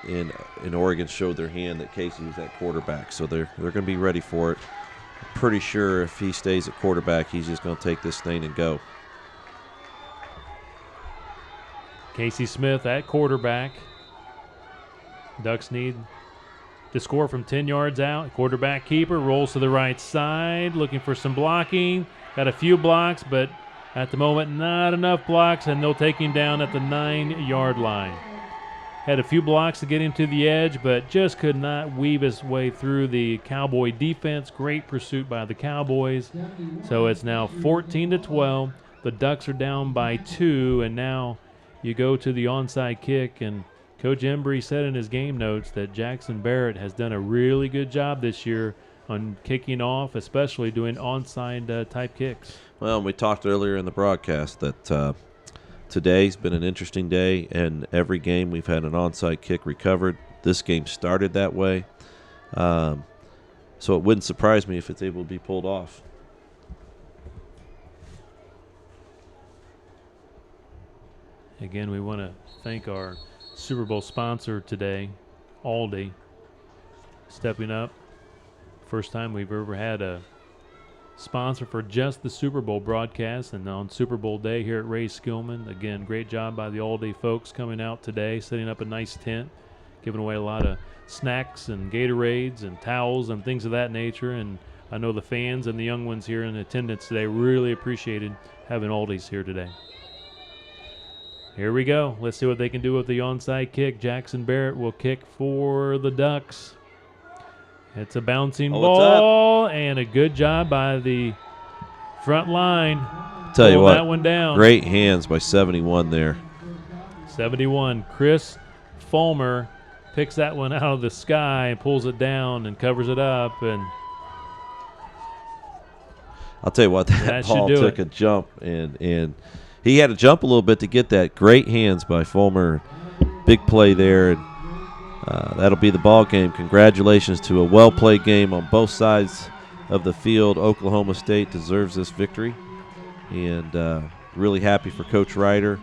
In Oregon showed their hand that Casey was at quarterback, so they're going to be ready for it. I'm pretty sure if he stays at quarterback, he's just going to take this thing and go. Casey Smith at quarterback. Ducks need to score from 10 yards out. Quarterback keeper rolls to the right side, looking for some blocking. Got a few blocks, but at the moment, not enough blocks, and they'll take him down at the 9-yard line. Had a few blocks to get him to the edge, but just could not weave his way through the Cowboy defense. Great pursuit by the Cowboys. So it's now 14-12. The Ducks are down by 2, and now you go to the onside kick, and Coach Embry said in his game notes that Jackson Barrett has done a really good job this year on kicking off, especially doing onside type kicks. Well, we talked earlier in the broadcast that today's been an interesting day, and every game we've had an onside kick recovered. This game started that way, so it wouldn't surprise me if it's able to be pulled off. Again, we want to thank our Super Bowl sponsor today, Aldi, stepping up. First time we've ever had a sponsor for just the Super Bowl broadcast, and on Super Bowl day here at Ray Skillman. Again, great job by the Aldi folks coming out today, setting up a nice tent, giving away a lot of snacks and Gatorades and towels and things of that nature. And I know the fans and the young ones here in attendance today really appreciated having Aldi's here today. Here we go. Let's see what they can do with the onside kick. Jackson Barrett will kick for the Ducks. It's a bouncing ball, and a good job by the front line. Tell you what, that one down. Great hands by 71 there. 71. Chris Fulmer picks that one out of the sky and pulls it down and covers it up. And I'll tell you what, that ball took a jump, and he had to jump a little bit to get that. Great hands by Fulmer. Big play there. And that'll be the ball game. Congratulations to a well-played game on both sides of the field. Oklahoma State deserves this victory, and really happy for Coach Ryder,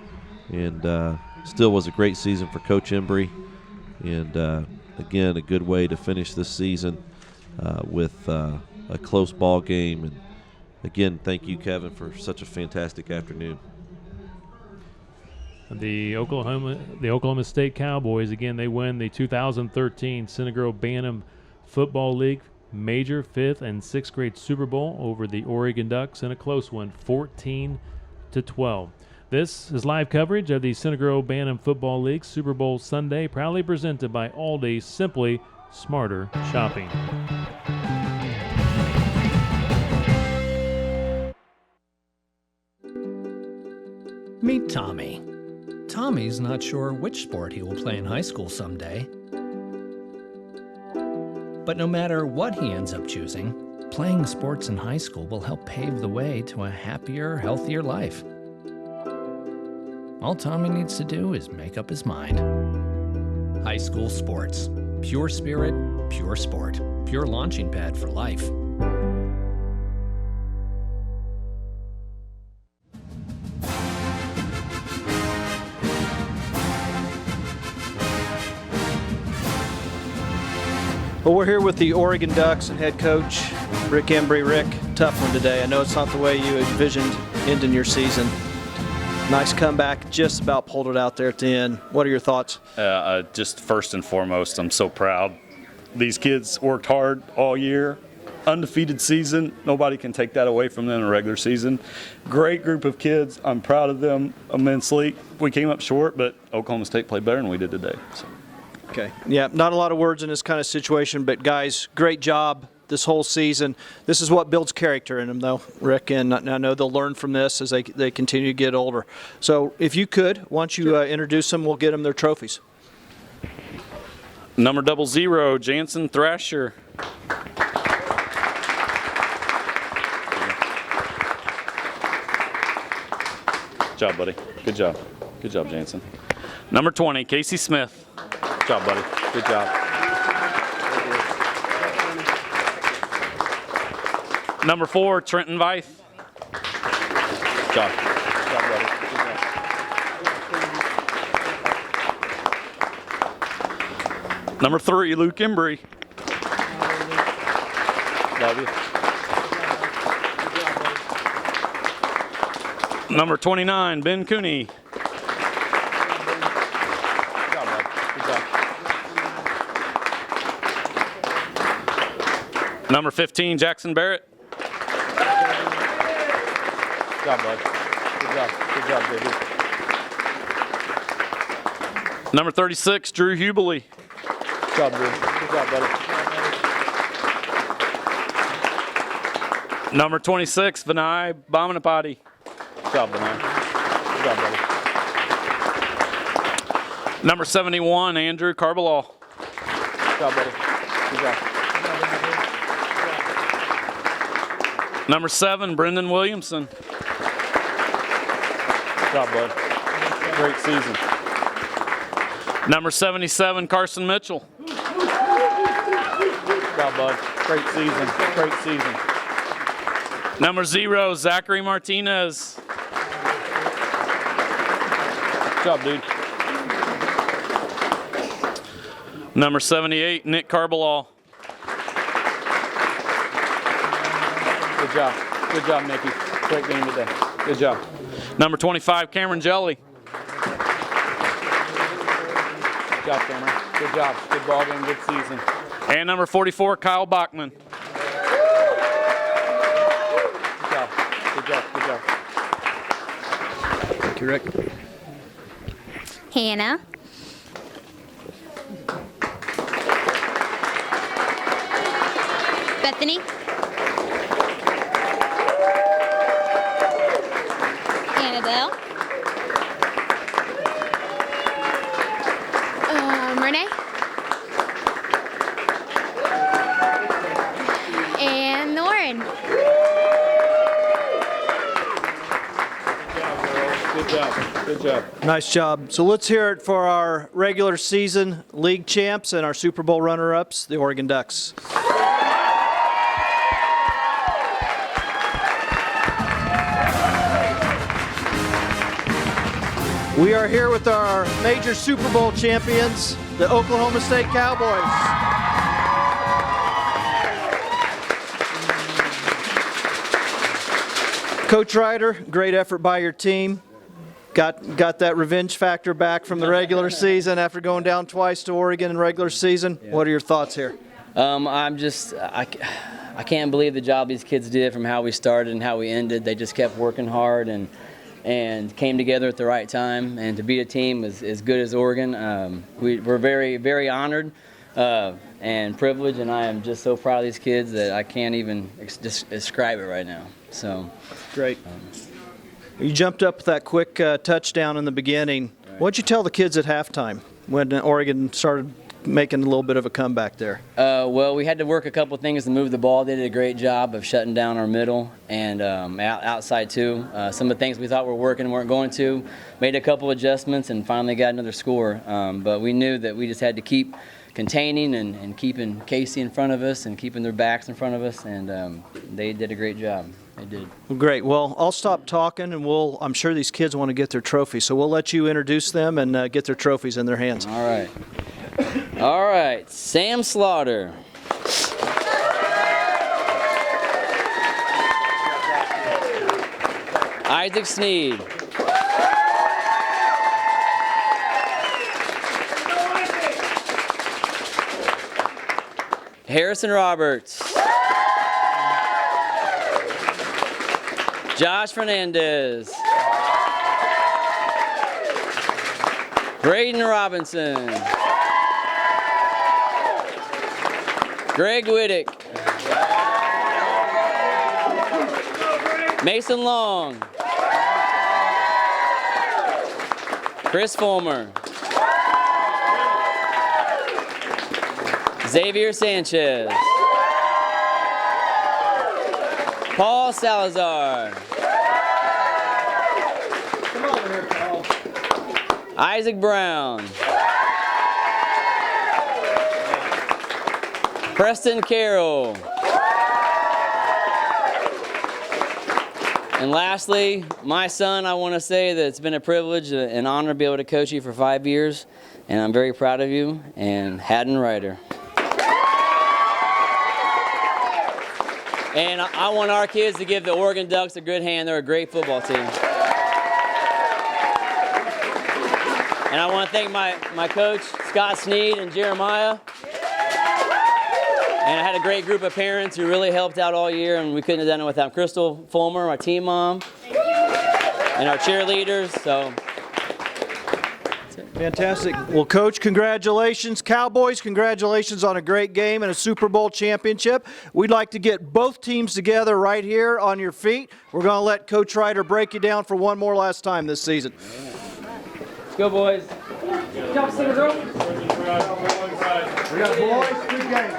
and still was a great season for Coach Embry, and again, a good way to finish this season with a close ball game. And again, thank you, Kevin, for such a fantastic afternoon. The Oklahoma State Cowboys, again, they win the 2013 Senegro Bantam Football League Major 5th and 6th grade Super Bowl over the Oregon Ducks in a close one, 14-12. This is live coverage of the Senegro Bantam Football League Super Bowl Sunday, proudly presented by Aldi, simply smarter shopping. Meet Tommy. Tommy's not sure which sport he will play in high school someday. But no matter what he ends up choosing, playing sports in high school will help pave the way to a happier, healthier life. All Tommy needs to do is make up his mind. High school sports. Pure spirit, pure sport. Pure launching pad for life. Well, we're here with the Oregon Ducks and head coach Rick Embry. Rick, tough one today. I know it's not the way you envisioned ending your season. Nice comeback, just about pulled it out there at the end. What are your thoughts? Just first and foremost, I'm so proud. These kids worked hard all year. Undefeated season. Nobody can take that away from them in a regular season. Great group of kids. I'm proud of them immensely. We came up short, but Oklahoma State played better than we did today. So. Okay. Yeah, not a lot of words in this kind of situation, but guys, great job this whole season. This is what builds character in them, though, Rick, and I know they'll learn from this as they continue to get older. So if you could, once you introduce them, we'll get them their trophies. Number 00, Jansen Thrasher. Good job, buddy. Good job. Good job, Jansen. Number 20, Casey Smith. Good job, buddy. Good job. Number 4, Trenton Veith. Good job. Good job, buddy. Good job. Number 3, Luke Embry. Love you. Number 29, Ben Cooney. Good job, bud. Good job. Number 15, Jackson Barrett. Good job, bud. Good job. Good job, baby. Number 36, Drew Hubely. Good job, Drew. Good job, buddy. Number 26, Vinay Bomanapati. Good job, Vinay. Good job, buddy. Number 71, Andrew Carballal. Good job, buddy. Good job. Number 7, Brendan Williamson. Good job, bud. Great season. Number 77, Carson Mitchell. Good job, bud. Great season. Great season. Number 0, Zachary Martinez. Good job, dude. Number 78, Nick Carballal. Good job. Good job, Nicky. Great game today. Good job. Number 25, Cameron Jelly. Good job, Cameron. Good job. Good ball game, good season. And number 44, Kyle Bachman. Good job. Good job. Good job. Thank you, Rick. Hannah. Bethany. Annabelle. Renee. And Lauren. Good job. Good job. Nice job. So let's hear it for our regular season league champs and our Super Bowl runner-ups, the Oregon Ducks. We are here with our major Super Bowl champions, the Oklahoma State Cowboys. Coach Ryder, great effort by your team. Got that revenge factor back from the regular season after going down twice to Oregon in regular season. Yeah. What are your thoughts here? I can't believe the job these kids did from how we started and how we ended. They just kept working hard and came together at the right time. And to beat a team as good as Oregon, we're very, very honored and privileged. And I am just so proud of these kids that I can't even describe it right now. So great. You jumped up with that quick touchdown in the beginning. Right. What'd you tell the kids at halftime when Oregon started making a little bit of a comeback there? Well, we had to work a couple of things to move the ball. They did a great job of shutting down our middle and outside too. Some of the things we thought were working weren't going to. Made a couple adjustments and finally got another score. But we knew that we just had to keep containing and keeping Casey in front of us and keeping their backs in front of us, and they did a great job. They did. Well, great. Well, I'll stop talking, and I'm sure these kids want to get their trophies, so we'll let you introduce them and get their trophies in their hands. All right. All right, Sam Slaughter. Isaac Sneed. Harrison Roberts. Josh Fernandez. Braden Robinson. Greg Whittick. Mason Long. Chris Fulmer. Xavier Sanchez. Paul Salazar. Isaac Brown. Preston Carroll. And lastly, my son, I want to say that it's been a privilege and honor to be able to coach you for 5 years, and I'm very proud of you, and Haddon Ryder. And I want our kids to give the Oregon Ducks a good hand. They're a great football team. And I want to thank my coach, Scott Sneed and Jeremiah. And I had a great group of parents who really helped out all year, and we couldn't have done it without Crystal Fulmer, my team mom, and our cheerleaders. So. Fantastic. Well, Coach, congratulations. Cowboys, congratulations on a great game and a Super Bowl championship. We'd like to get both teams together right here on your feet. We're going to let Coach Ryder break you down for one more last time this season. Let's go, boys. We got boys. Good game.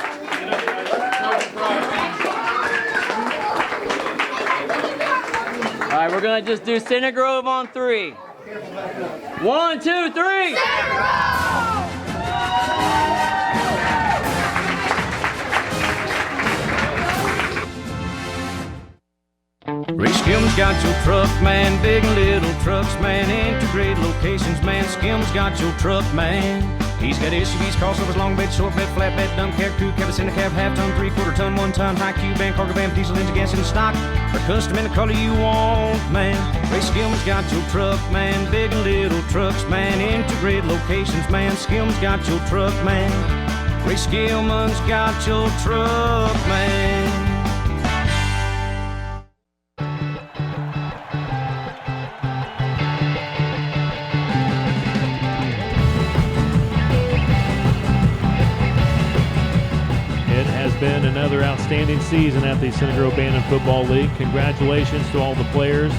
All right, we're going to just do Center Grove on 3. 1, 2, 3. Ray Skim's got your truck, man. Big and little trucks, man. Integrated locations, man. Skim's got your truck, man. He's got SUVs, crossovers, long bed, short bed, flat bed, dump cab, crew cab, center cab, half ton, 3/4 ton, 1 ton, high cube van, cargo van, diesel engine, gas in stock, or custom in the color you want, man. Ray Skillman's got your truck, man. Big and little trucks, man. Integrated locations, man. Skillman's got your truck, man. Ray Skillman's got your truck, man. Been another outstanding season at the Center Grove Bantam Football League. Congratulations to all the players,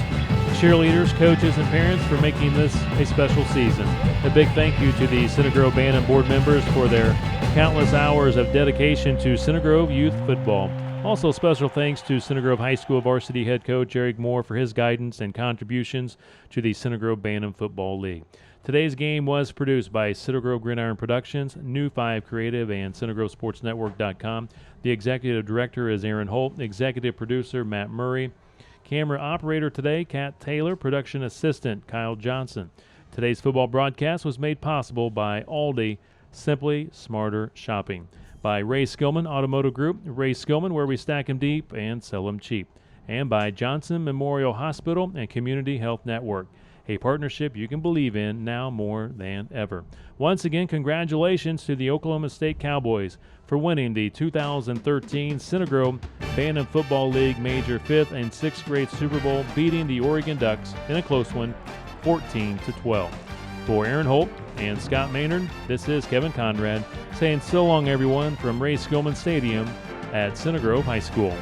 cheerleaders, coaches, and parents for making this a special season. A big thank you to the Center Grove Bantam board members for their countless hours of dedication to Center Grove youth football. Also, special thanks to Center Grove High School varsity head coach Eric Moore for his guidance and contributions to the Center Grove Bantam Football League. Today's game was produced by Center Grove Gridiron Productions, New 5 Creative, and CenterGroveSportsNetwork.com. The executive director is Aaron Holt, executive producer Matt Murray, camera operator today Kat Taylor, production assistant Kyle Johnson. Today's football broadcast was made possible by Aldi, Simply Smarter Shopping, by Ray Skillman Automotive Group, Ray Skillman, where we stack them deep and sell them cheap, and by Johnson Memorial Hospital and Community Health Network. A partnership you can believe in now more than ever. Once again, congratulations to the Oklahoma State Cowboys for winning the 2013 Center Grove Bantam Football League Major 5th and 6th grade Super Bowl, beating the Oregon Ducks in a close one, 14-12. For Aaron Holt and Scott Maynard, this is Kevin Conrad saying so long, everyone, from Ray Skillman Stadium at Center Grove High School.